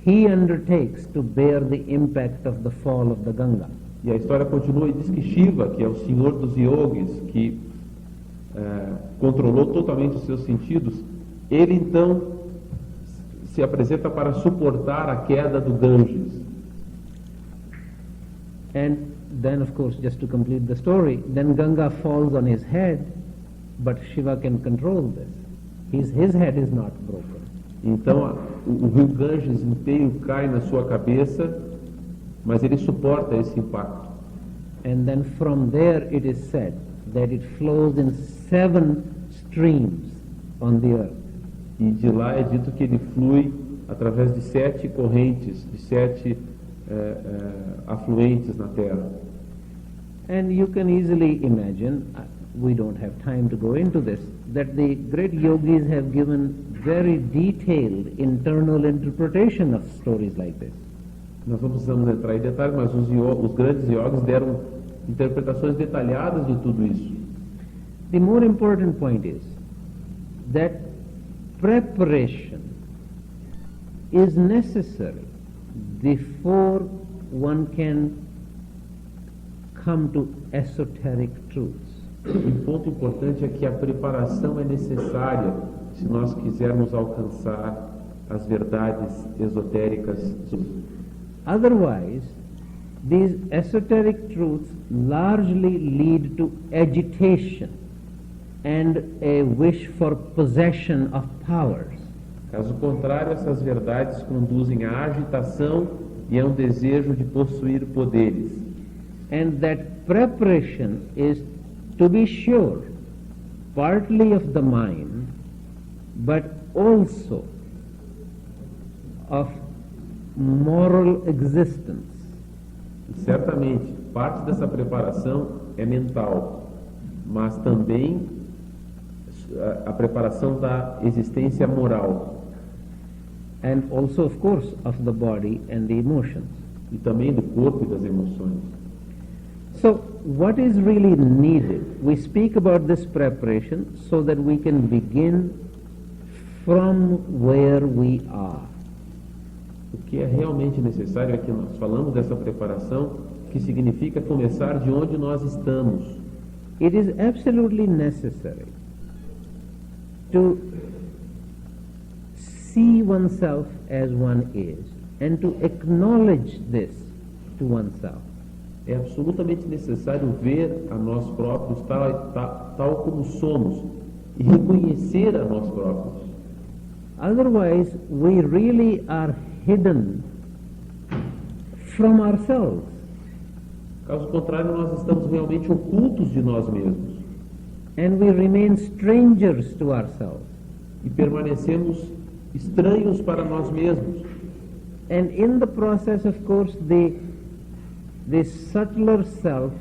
He undertakes to bear the impact of the fall of the Ganga. E a história continua e diz que Shiva, que é o senhor dos yogis, que controlou totalmente os seus sentidos, ele então se apresenta para suportar a queda do Ganges. And then, of course, just to complete the story, then Ganga falls on his head, but Shiva can control this. His head is not broken. Então o rio Ganges inteiro cai na sua cabeça, mas ele suporta esse impacto. And then from there it is said that it flows in 7 streams on the earth. E de lá é dito que ele flui através de 7 correntes, de 7 afluentes na Terra. And you can easily imagine, we don't have time to go into this, that the great yogis have given very detailed internal interpretation of stories like this. Nós não precisamos entrar em detalhes, mas os grandes yogis deram interpretações detalhadas de tudo isso. The more important point is that preparation is necessary before one can come to esoteric truths. Um ponto importante é que a preparação é necessária se nós quisermos alcançar as verdades esotéricas. Otherwise, these esoteric truths largely lead to agitation and a wish for possession of powers. Caso contrário, essas verdades conduzem à agitação e a um desejo de possuir poderes. And that preparation is, to be sure, partly of the mind, but also of moral existence. E certamente, parte dessa preparação é mental, mas também a preparação da existência moral. And also, of course, of the body and the emotions. E também do corpo e das emoções. So, what is really needed? We speak about this preparation so that we can begin from where we are. O que é realmente necessário é que nós falamos dessa preparação, que significa começar de onde nós estamos. It is absolutely necessary to see oneself as one is and to acknowledge this to oneself. É absolutamente necessário ver a nós próprios tal como somos e reconhecer a nós próprios. Otherwise, we really are hidden from ourselves. Caso contrário, nós estamos realmente ocultos de nós mesmos. And we remain strangers to ourselves. E permanecemos estranhos para nós mesmos. And in the process, of course, the subtler self,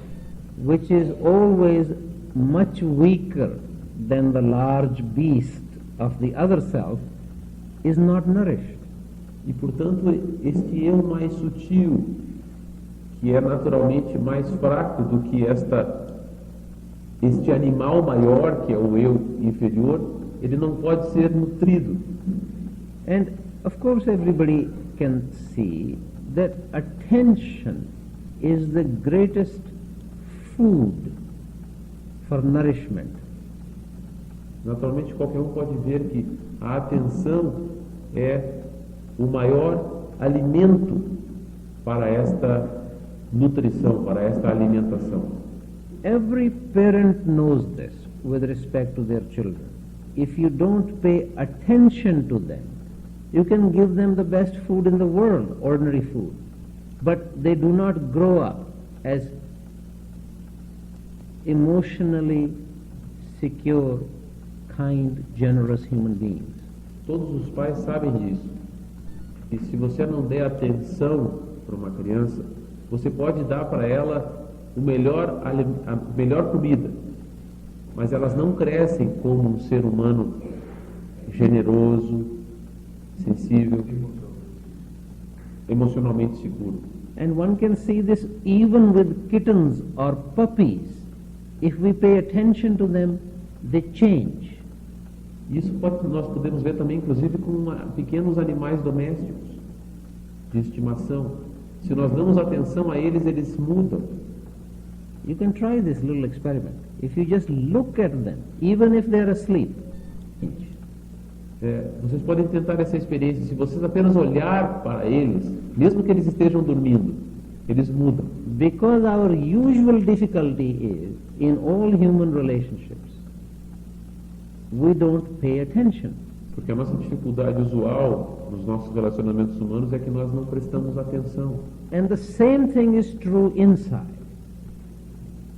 which is always much weaker than the large beast of the other self, is not nourished. E, portanto, este eu mais sutil, que é naturalmente mais fraco do que este animal maior, que é o eu inferior, ele não pode ser nutrido. And, of course, everybody can see that attention is the greatest food for nourishment. Naturalmente, qualquer um pode ver que a atenção é o maior alimento para esta nutrição, para esta alimentação. Every parent knows this with respect to their children. If you don't pay attention to them, you can give them the best food in the world, ordinary food, but they do not grow up as emotionally secure, kind, generous human beings. Todos os pais sabem disso. E se você não der atenção para uma criança, você pode dar para ela a melhor comida, mas elas não crescem como um ser humano generoso, sensível, emocionalmente seguro. And one can see this even with kittens or puppies. If we pay attention to them, they change. Isso nós podemos ver também, inclusive, com pequenos animais domésticos de estimação. Se nós damos atenção a eles, eles mudam. You can try this little experiment. If you just look at them, even if they're asleep, change. Vocês podem tentar essa experiência. Se vocês apenas olhar para eles, mesmo que eles estejam dormindo, eles mudam. Because our usual difficulty is, in all human relationships, we don't pay attention. Porque a nossa dificuldade usual nos nossos relacionamentos humanos é que nós não prestamos atenção. And the same thing is true inside.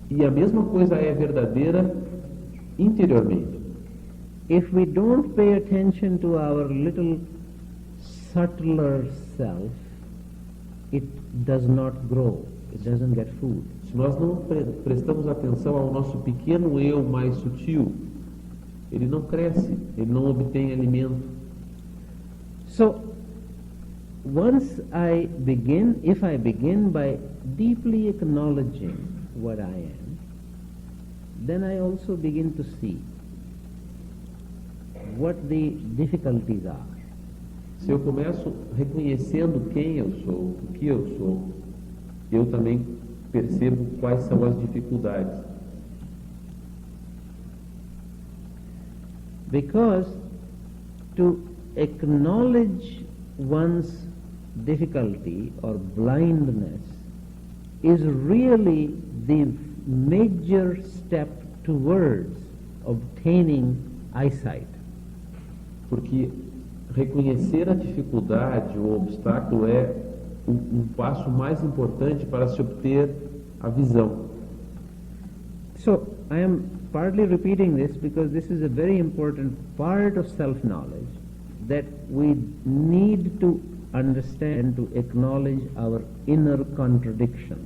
E a mesma coisa é verdadeira interiormente. If we don't pay attention to our little subtler self, it does not grow. It doesn't get food. Se nós não prestamos atenção ao nosso pequeno eu mais sutil, ele não cresce, ele não obtém alimento. So, if I begin by deeply acknowledging what I am, then I also begin to see what the difficulties are. Se eu começo reconhecendo quem eu sou, o que eu sou, eu também percebo quais são as dificuldades. Because to acknowledge one's difficulty or blindness is really the major step towards obtaining eyesight. Porque reconhecer a dificuldade, o obstáculo, é um passo mais importante para se obter a visão. So, I am partly repeating this because this is a very important part of self-knowledge, that we need to understand, to acknowledge our inner contradictions.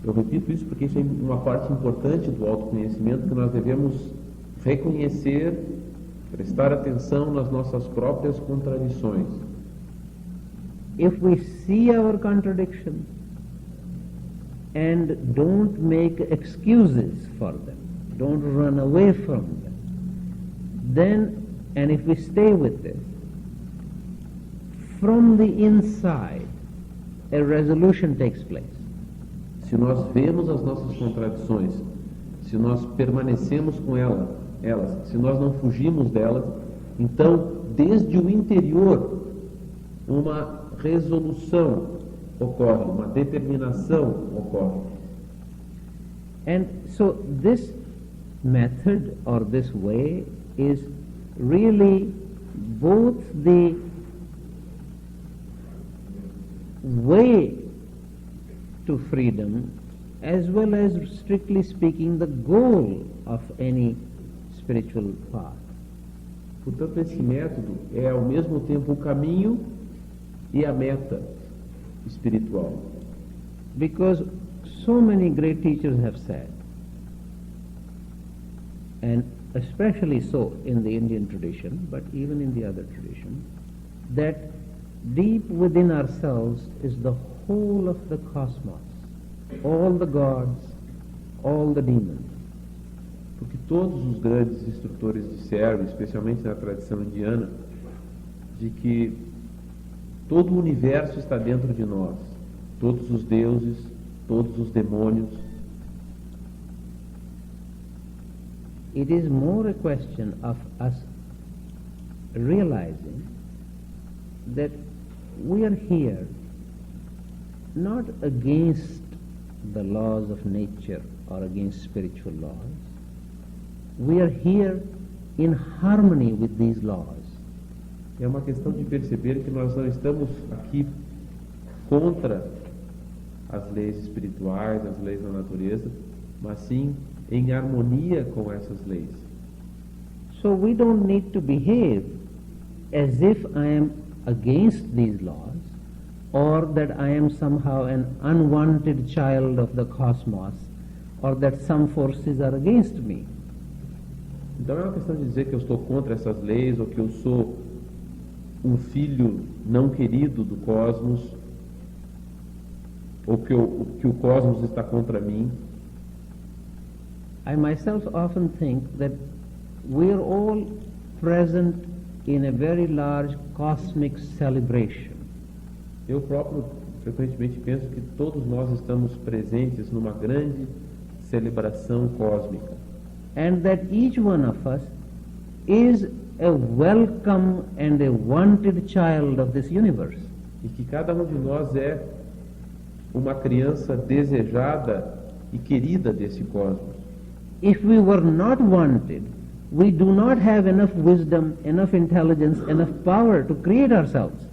Eu repito isso porque isso é uma parte importante do autoconhecimento, que nós devemos reconhecer, prestar atenção nas nossas próprias contradições. If we see our contradictions and don't make excuses for them, don't run away from them, then, and if we stay with this, from the inside, side, a resolution takes place. Se nós vemos as nossas contradições, se nós permanecemos com elas, se nós não fugimos delas, então, desde o interior, uma resolução ocorre, uma determinação ocorre. And so this method or this way is really both the way to freedom as well as, strictly speaking, the goal of any spiritual path. Portanto, esse método é ao mesmo tempo o caminho e a meta espiritual. Because so many great teachers have said, and especially so in the Indian tradition, but even in the other traditions, that deep within ourselves is the whole of the cosmos, all the gods, all the demons. Porque todos os grandes instrutores disseram, especialmente na tradição indiana, de que todo o universo está dentro de nós, todos os deuses, todos os demônios. It is more a question of us realizing that we are here not against the laws of nature or against spiritual laws. We are here in harmony with these laws. É uma questão de perceber que nós não estamos aqui contra as leis espirituais, as leis da natureza, mas sim em harmonia com essas leis. So we don't need to behave as if I am against these laws or that I am somehow an unwanted child of the cosmos or that some forces are against me. Então é uma questão de dizer que eu estou contra essas leis ou que eu sou um filho não querido do cosmos ou que o cosmos está contra mim. I myself often think that we are all present in a very large cosmic celebration. Eu próprio frequentemente penso que todos nós estamos presentes numa grande celebração cósmica. And that each one of us is a welcome and a wanted child of this universe. E que cada um de nós é uma criança desejada e querida desse cosmos. If we were not wanted, we do not have enough wisdom, enough intelligence, enough power to create ourselves.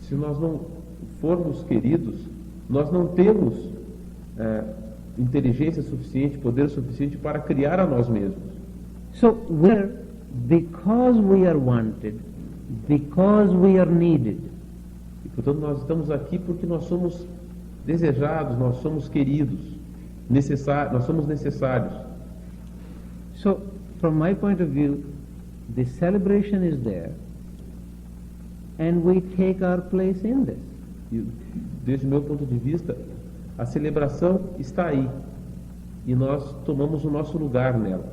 Se nós não formos queridos, nós não temos inteligência suficiente, poder suficiente para criar a nós mesmos. So because we are wanted, because we are needed. E portanto nós estamos aqui porque nós somos desejados, nós somos queridos, nós somos necessários. So from my point of view, the celebration is there and we take our place in this. E desde o meu ponto de vista, a celebração está aí e nós tomamos o nosso lugar nela.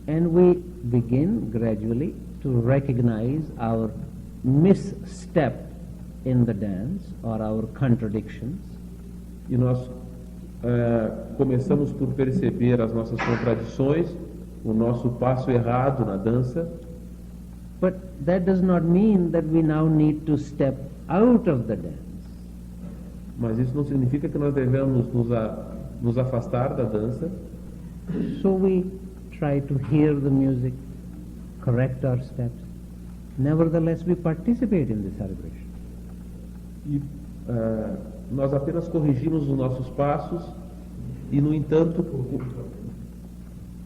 And we begin gradually to recognize our misstep in the dance or our contradictions. E nós começamos por perceber as nossas contradições, o nosso passo errado na dança. But that does not mean that we now need to step out of the dance. Mas isso não significa que nós devemos nos afastar da dança. So we try to hear the music, correct our steps. Nevertheless, we participate in the celebration. E nós apenas corrigimos os nossos passos e, no entanto,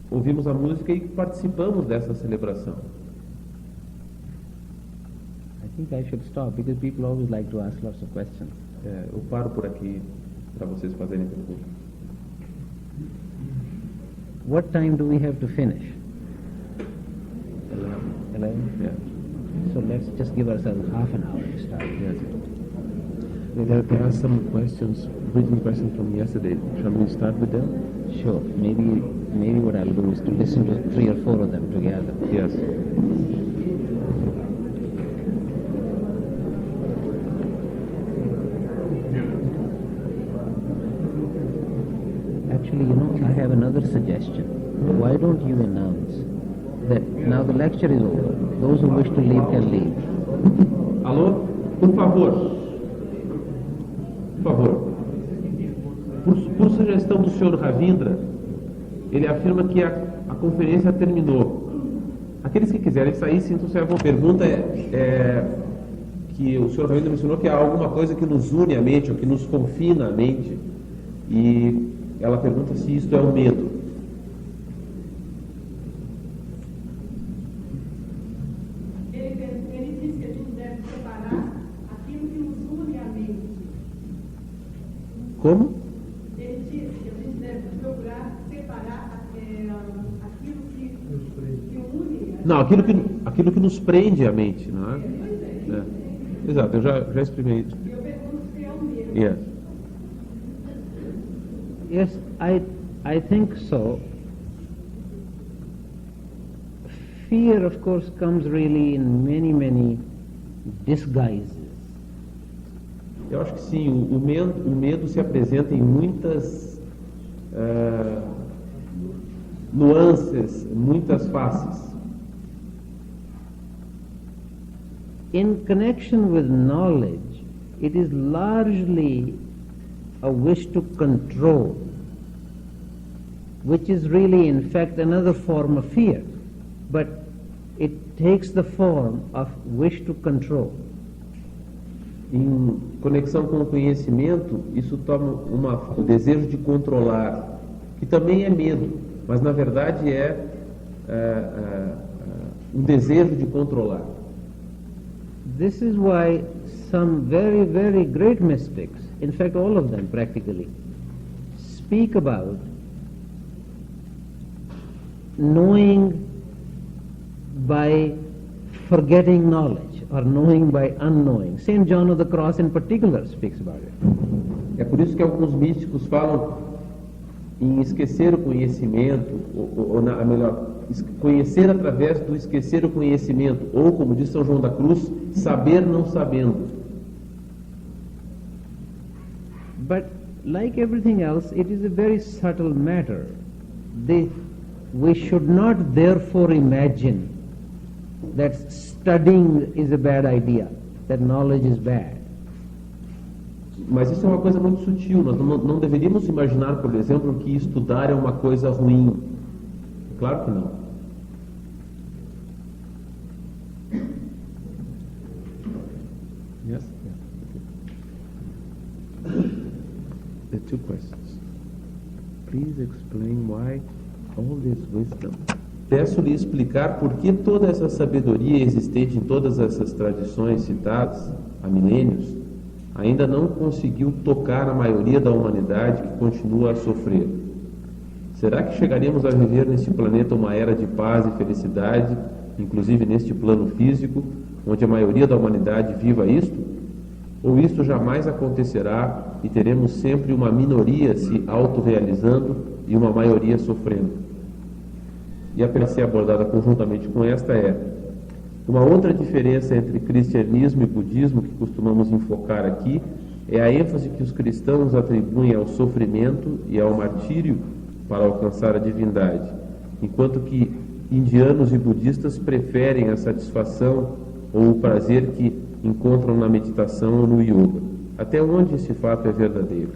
ouvimos a música e participamos dessa celebração. I think I should stop because people always like to ask lots of questions. Eu paro por aqui para vocês fazerem perguntas. What time do we have to finish? 11? Yeah. So let's just give ourselves half an hour to start. Yes. There are some questions, written questions from yesterday. Shall we start with them? Sure. Maybe what I'll do is to listen to 3 or 4 of them together. Yes. Actually, I have another suggestion. Why don't you announce that now the lecture is over. Those who wish to leave can leave. Alô? Por favor. Por favor. Por sugestão do Sr. Ravindra, ele afirma que a conferência terminou. Aqueles que quiserem sair, sintam-se à vontade. A pergunta é que o Sr. Ravindra mencionou que há alguma coisa que nos une a mente, ou que nos confina a mente, e ela pergunta se isto é o medo. Ele diz que a gente deve separar aquilo que nos une à mente. Como? Ele diz que a gente deve procurar separar aquilo que une. Não, aquilo que nos prende a mente, não é? Exato, eu já exprimei isso. Eu pergunto se é o medo. Yes. Yes, I think so. Fear, of course, comes really in many disguises. Eu acho que sim, o medo se apresenta em muitas nuances, muitas faces. In connection with knowledge, it is largely a wish to control, which is really, in fact, another form of fear. But it takes the form of wish to control. Em conexão com o conhecimento, isso toma o desejo de controlar, que também é medo, mas na verdade é um desejo de controlar. This is why some very great mystics, in fact all of them practically, speak about knowing by forgetting knowledge, or knowing by unknowing. Saint John of the Cross in particular speaks about it. É por isso que alguns místicos falam em esquecer o conhecimento, melhor, conhecer através do esquecer o conhecimento, ou, como diz São João da Cruz, saber não sabendo. But like everything else, it is a very subtle matter. We should not therefore imagine that studying is a bad idea, that knowledge is bad. Mas isso é uma coisa muito sutil. Nós não deveríamos imaginar, por exemplo, que estudar é uma coisa ruim. Claro que não. Yes? Okay. The two questions. Please explain why all this wisdom. Peço-lhe explicar por que toda essa sabedoria existente em todas essas tradições citadas há milênios ainda não conseguiu tocar a maioria da humanidade que continua a sofrer. Será que chegaremos a viver neste planeta uma era de paz e felicidade, inclusive neste plano físico, onde a maioria da humanidade viva isto? Ou isto jamais acontecerá e teremos sempre uma minoria se autorrealizando e uma maioria sofrendo? E a para ser abordada conjuntamente com esta é: uma outra diferença entre cristianismo e budismo que costumamos enfocar aqui é a ênfase que os cristãos atribuem ao sofrimento e ao martírio para alcançar a divindade, enquanto que indianos e budistas preferem a satisfação ou o prazer que encontram na meditação ou no yoga. Até onde esse fato é verdadeiro?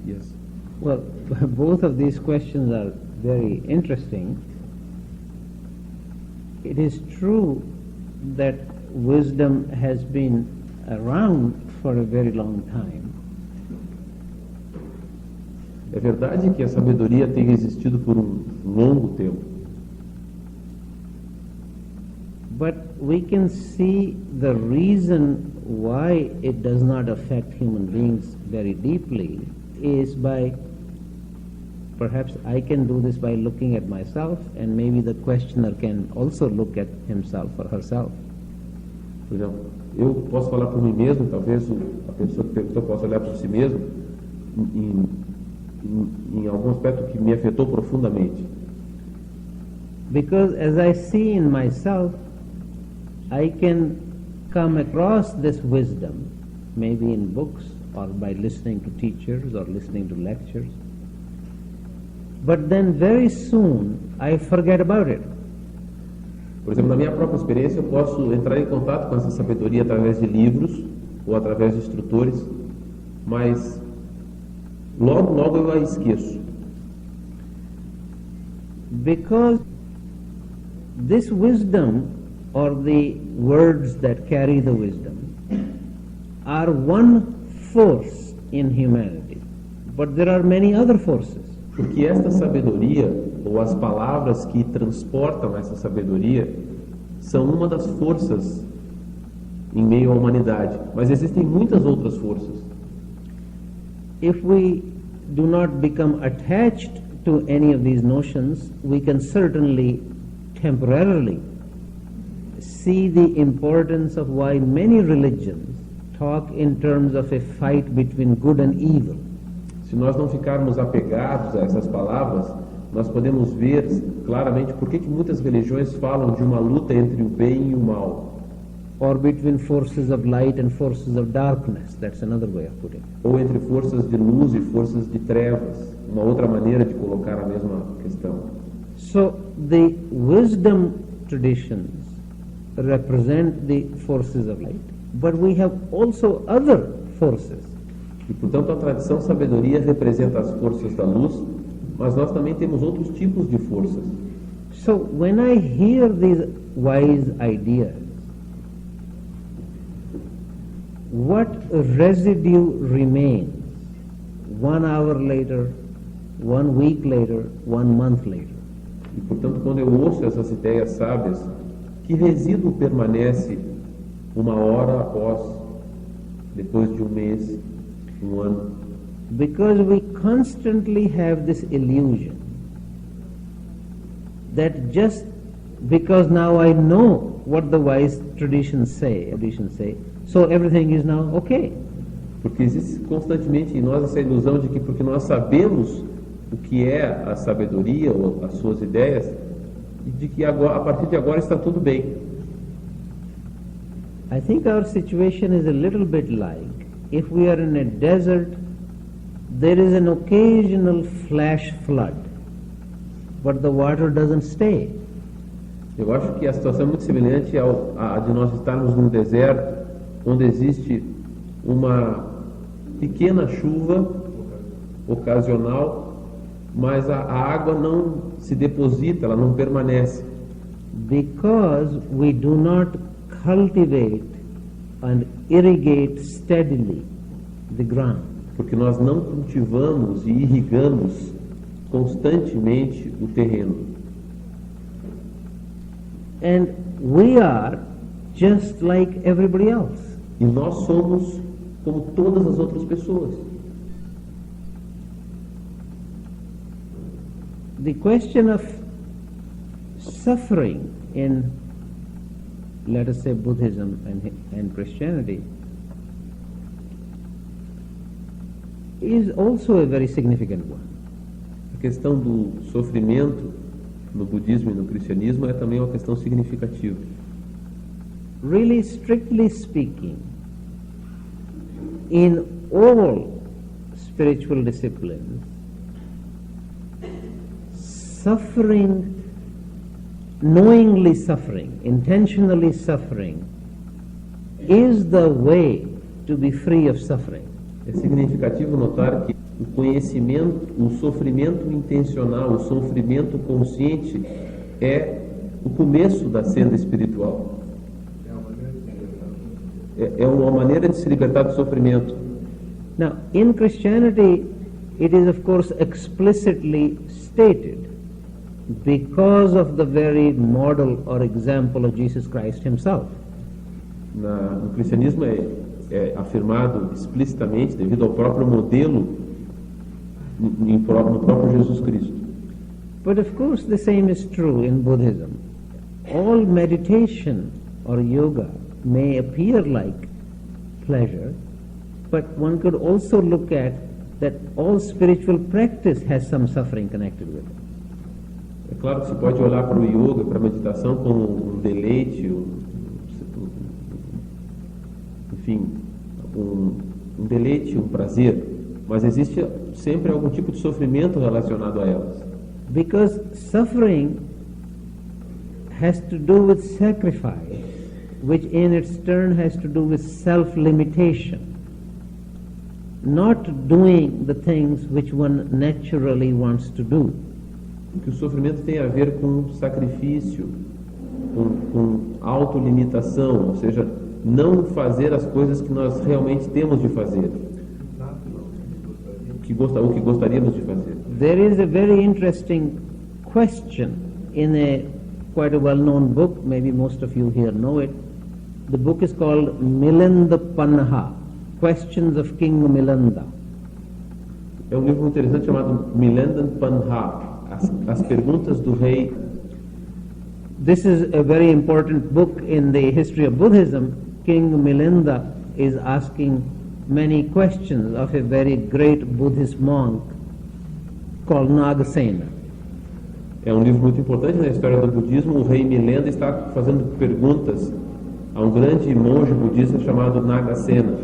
Yes. Well, both of these questions are very interesting. It is true that wisdom has been around for a very long time. É verdade que a sabedoria tem existido por longo tempo. But we can see the reason why it does not affect human beings very deeply is by, perhaps I can do this by looking at myself, and maybe the questioner can also look at himself or herself. Por exemplo, eu posso falar por mim mesmo, talvez a pessoa que perguntou possa olhar por si mesmo em algum aspecto que me afetou profundamente. Because as I see in myself, I can come across this wisdom maybe in books or by listening to teachers or listening to lectures. But then very soon I forget about it. Por exemplo, na minha própria experiência, eu posso entrar em contato com essa sabedoria através de livros ou através de instrutores, mas logo eu a esqueço. Because this wisdom, or the words that carry the wisdom, are one force in humanity, but there are many other forces. Porque esta sabedoria, ou as palavras que transportam essa sabedoria, são uma das forças em meio à humanidade, mas existem muitas outras forças. If we do not become attached to any of these notions, we can certainly temporarily see the importance of why many religions talk in terms of a fight between good and evil. Se nós não ficarmos apegados a essas palavras, nós podemos ver claramente por que muitas religiões falam de uma luta entre o bem e o mal. Or between forces of light and forces of darkness. That's another way of putting it. Ou entre forças de luz e forças de trevas. Uma outra maneira de colocar a mesma questão. So the wisdom traditions represent the forces of light, but we have also other forces. E, portanto, a tradição sabedoria representa as forças da luz, mas nós também temos outros tipos de forças. So when I hear these wise ideas, what residue remains 1 hour later, 1 week later, 1 month later? E, portanto, quando eu ouço essas ideias sábias, que resíduo permanece 1 hora após, depois de 1 mês, 1 ano? Because we constantly have this illusion that just because now I know what the wise traditions say, so everything is now okay. Porque existe constantemente em nós essa ilusão de que porque nós sabemos o que é a sabedoria ou as suas ideias, e de que agora, a partir de agora está tudo bem. I think our situation is a little bit like if we are in a desert, there is an occasional flash flood, but the water doesn't stay. Eu acho que a situação é muito semelhante à de nós estarmos num deserto, onde existe uma pequena chuva ocasional, mas a água não se deposita, ela não permanece. Because we do not cultivate and irrigate steadily the ground. Porque nós não cultivamos e irrigamos constantemente o terreno. And we are just like everybody else. E nós somos como todas as outras pessoas. The question of suffering in, let us say, Buddhism and Christianity is also a very significant one. A questão do sofrimento no budismo e no cristianismo é também uma questão significativa. Really, strictly speaking, in all spiritual disciplines, suffering, knowingly suffering, intentionally suffering, is the way to be free of suffering. É significativo notar que o conhecimento, o sofrimento intencional, o sofrimento consciente é o começo da senda espiritual. É uma maneira de se libertar do sofrimento. Now, in Christianity, it is of course explicitly stated because of the very model or example of Jesus Christ himself. No cristianismo é afirmado explicitamente devido ao próprio modelo no próprio Jesus Cristo. But of course the same is true in Buddhism. All meditation or yoga may appear like pleasure, but one could also look at that all spiritual practice has some suffering connected with it. É claro que se pode olhar para o yoga, para a meditação como um deleite, enfim, um deleite, um prazer, mas existe sempre algum tipo de sofrimento relacionado a elas. Because suffering has to do with sacrifice, which in its turn has to do with self-limitation, not doing the things which one naturally wants to do. Que o sofrimento tem a ver com sacrifício, com autolimitação, ou seja, não fazer as coisas que nós realmente temos de fazer, o que gostaríamos de fazer. There is a very interesting question in quite a well-known book, maybe most of you here know it. The book is called Milinda Panha, Questions of King Milinda. É um livro interessante chamado Milinda Panha, as perguntas do rei. This is a very important book in the history of Buddhism. King Milinda is asking many questions of a very great Buddhist monk called Nagasena. É um livro muito importante na história do budismo. O rei Milinda está fazendo perguntas a um grande monge budista chamado Nagasena.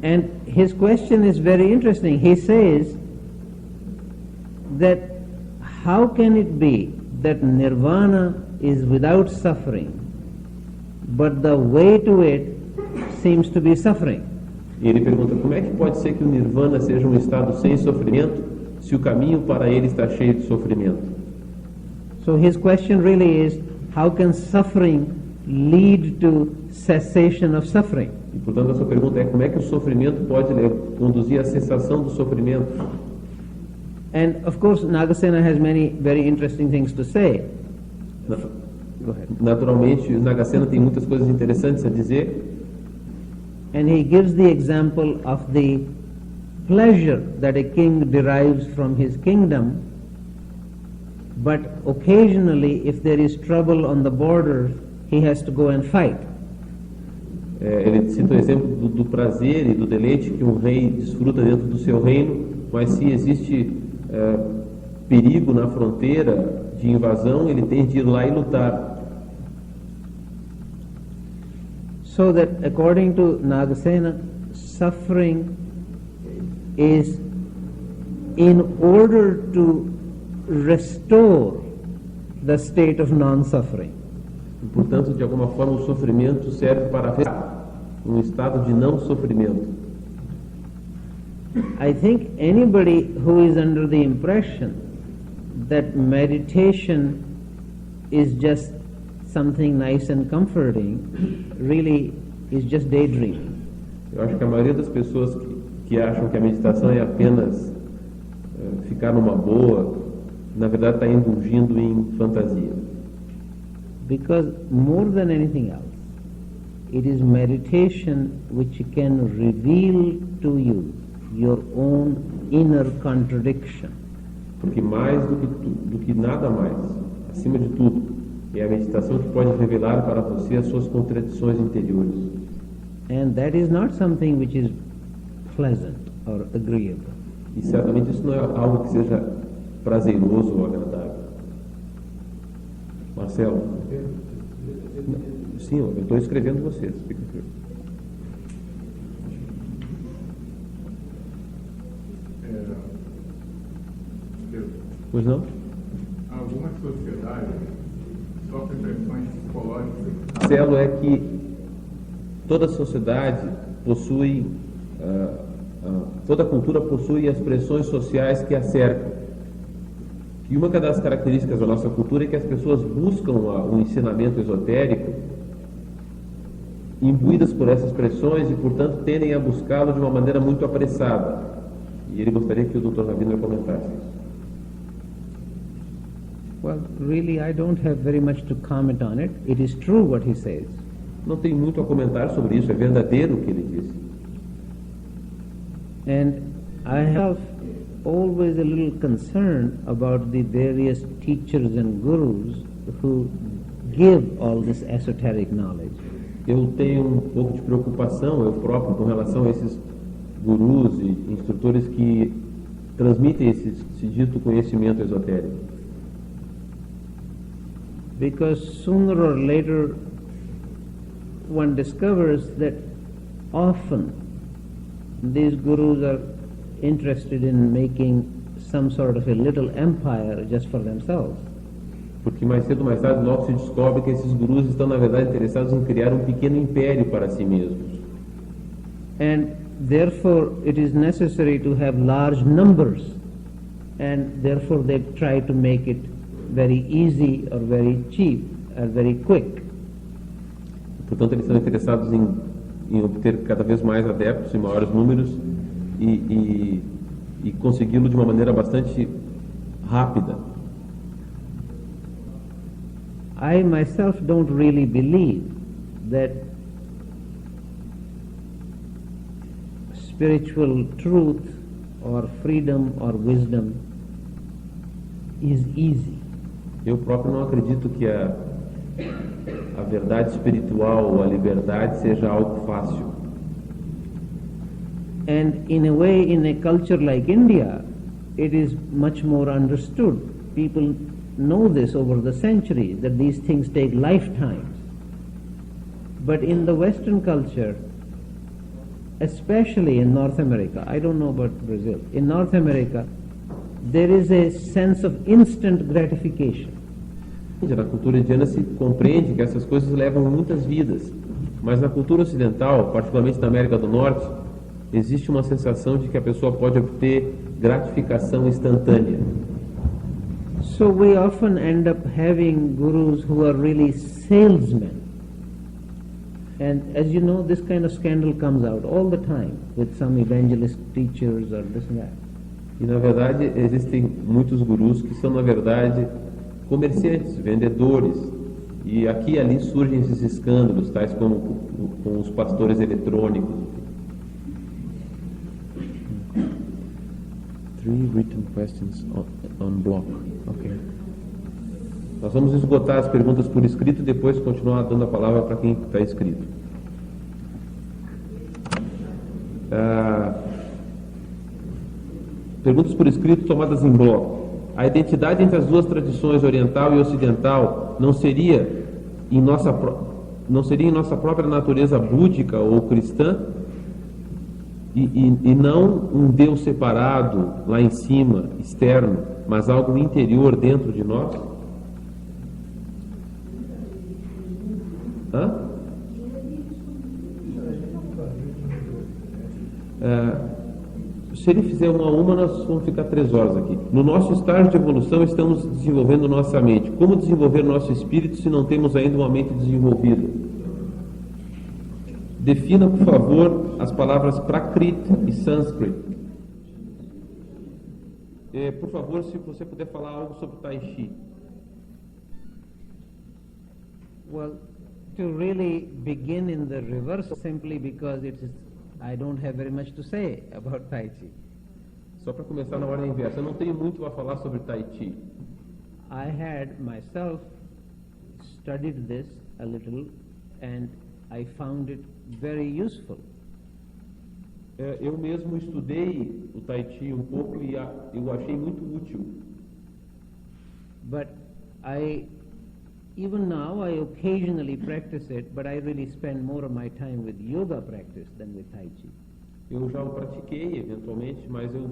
And his question is very interesting. He says that how can it be that nirvana is without suffering, but the way to it seems to be suffering? E ele pergunta como é que pode ser que o nirvana seja um estado sem sofrimento, se o caminho para ele está cheio de sofrimento. So his question really is, how can suffering lead to cessation of suffering? E portanto a sua pergunta é como é que o sofrimento pode conduzir à cessação do sofrimento? And of course Nagasena has many very interesting things to say. Go ahead. Naturalmente, Nagasena tem muitas coisas interessantes a dizer. And he gives the example of the pleasure that a king derives from his kingdom, but occasionally if there is trouble on the borders, he has to go and fight. Ele cita o exemplo do prazer e do deleite que um rei desfruta dentro do seu reino, mas se existe perigo na fronteira de invasão, ele tem de ir lá e lutar. So that according to Nagasena, suffering is in order to restore the state of non-suffering. E, portanto, de alguma forma, o sofrimento serve para um estado de não sofrimento. I think anybody who is under the impression that meditation is just something nice and comforting really is just daydreaming. Eu acho que a maioria das pessoas que acham que a meditação é apenas ficar numa boa, na verdade está indulgindo em fantasia. Because more than anything else, it is meditation which can reveal to you your own inner contradiction. Porque mais do que nada mais, acima de tudo, é a meditação que pode revelar para você as suas contradições interiores. And that is not something which is pleasant or agreeable. E certamente isso não é algo que seja prazeroso ou agradável. Marcelo? Sim, eu estou escrevendo vocês. Fica aqui. Pois não? Algumas sociedades sofrem pressões psicológicas. Marcelo, é que toda sociedade possui, toda cultura possui as pressões sociais que a cercam. E uma das características da nossa cultura é que as pessoas buscam um ensinamento esotérico imbuídas por essas pressões e, portanto, tendem a buscá-lo de uma maneira muito apressada. E ele gostaria que o Dr. Ravindra comentasse isso. Well, really, I don't have very much to comment on it. It is true what he says. Não tem muito a comentar sobre isso, é verdadeiro o que ele disse. And I have always a little concern about the various teachers and gurus who give all this esoteric knowledge. Eu tenho um pouco de preocupação, eu próprio, com relação a esses gurus e instrutores que transmitem esse dito conhecimento esotérico. Because sooner or later one discovers that often these gurus are interested in making some sort of a little empire just for themselves. Porque mais cedo ou mais tarde logo se descobre que esses gurus estão na verdade interessados em criar um pequeno império para si mesmos. And therefore it is necessary to have large numbers, and therefore they try to make it very easy or very cheap or very quick. Portanto, eles estão interessados em obter cada vez mais adeptos em maiores números e consegui-lo de uma maneira bastante rápida. I myself don't really believe that spiritual truth or freedom or wisdom is easy. Eu próprio não acredito que a verdade espiritual ou a liberdade seja algo fácil. And in a way, in a culture like India, it is much more understood. People know this over the centuries, that these things take lifetimes. But in the Western culture, especially in North America, I don't know about Brazil, in North America, there is a sense of instant gratification. Na cultura indiana se compreende que essas coisas levam muitas vidas, mas na cultura ocidental, particularmente na América do Norte, existe uma sensação de que a pessoa pode obter gratificação instantânea. So we often end up having gurus who are really salesmen. And as you know, this kind of scandal comes out all the time with some evangelist teachers or this and that. E na verdade existem muitos gurus que são na verdade comerciantes, vendedores, e aqui e ali surgem esses escândalos, tais como com os pastores eletrônicos. 3 written questions on block. Okay. Nós vamos esgotar as perguntas por escrito e depois continuar dando a palavra para quem está escrito. Perguntas por escrito tomadas em bloco. A identidade entre as duas tradições, oriental e ocidental, não seria em nossa própria natureza búdica ou cristã? E não um Deus separado lá em cima, externo, mas algo interior dentro de nós? Se ele fizer uma a uma, nós vamos ficar 3 horas aqui. No nosso estágio de evolução, estamos desenvolvendo nossa mente. Como desenvolver nosso espírito se não temos ainda uma mente desenvolvida? Defina, por favor, as palavras Prakrit e Sanskrit. Por favor, se você puder falar algo sobre Tai Chi. Well, to really begin in the reverse, simply because I don't have very much to say about Tai Chi. Só para começar na ordem inversa, eu não tenho muito a falar sobre Tai Chi. I had myself studied this a little and I found it very useful. Eu mesmo estudei o Tai Chi um pouco e eu achei muito útil. But even now I occasionally practice it, but I really spend more of my time with yoga practice than with Tai Chi. Eu já o pratiquei eventualmente, mas eu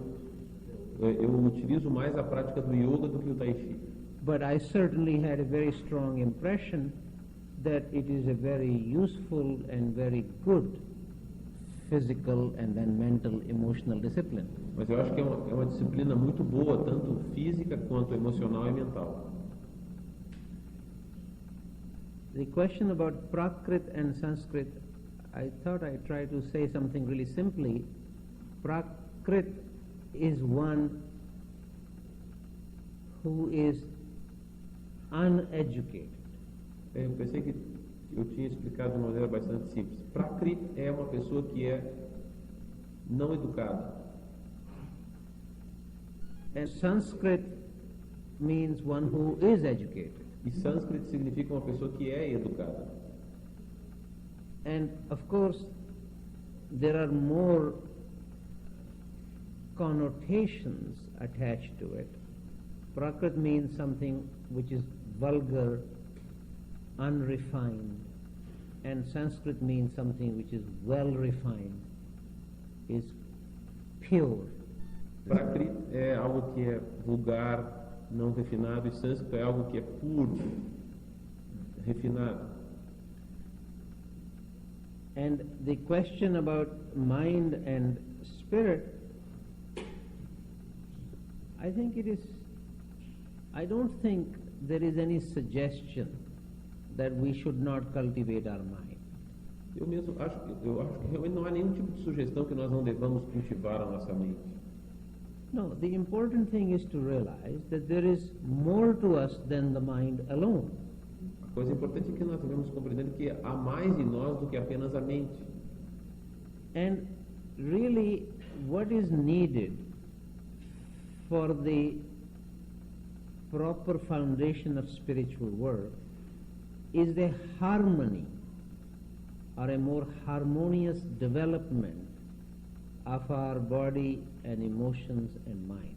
utilizo mais a prática do yoga do que o Tai Chi. But I certainly had a very strong impression that it is a very useful and very good physical and then mental, emotional discipline. Mas eu acho que é uma disciplina muito boa, tanto física quanto emocional e mental. The question about Prakrit and Sanskrit, I thought I'd try to say something really simply. Prakrit is one who is uneducated. Eu pensei que eu tinha explicado de uma maneira bastante simples. Prakrit é uma pessoa que é não educada. And Sanskrit means one who is educated. E Sanskrit significa uma pessoa que é educada. And of course, there are more connotations attached to it. Prakrit means something which is vulgar, unrefined, and Sanskrit means something which is well refined is pure. Prakrit é algo que é vulgar, não refinado, e sânscrito é algo que é puro, refinado. And the question about mind and spirit, I don't think there is any suggestion that we should not cultivate our mind. Eu acho que realmente não há nenhum tipo de sugestão que nós não devamos cultivar a nossa mente. No, the important thing is to realize that there is more to us than the mind alone. A coisa importante é que nós devemos compreender que há mais em nós do que apenas a mente. And really, what is needed for the proper foundation of spiritual work is the harmony or a more harmonious development of our body and emotions and mind.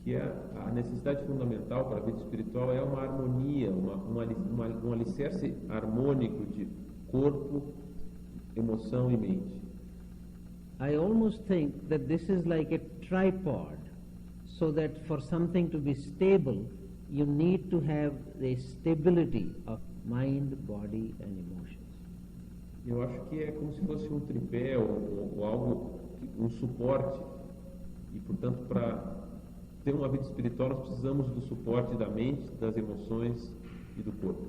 Que a necessidade fundamental para a vida espiritual é uma harmonia, um alicerce harmônico de corpo, emoção e mente. I almost think that this is like a tripod, so that for something to be stable, you need to have the stability of mind, body and emotions. Eu acho que é como se fosse um tripé ou algo, um suporte. E, portanto, para ter uma vida espiritual, nós precisamos do suporte da mente, das emoções e do corpo.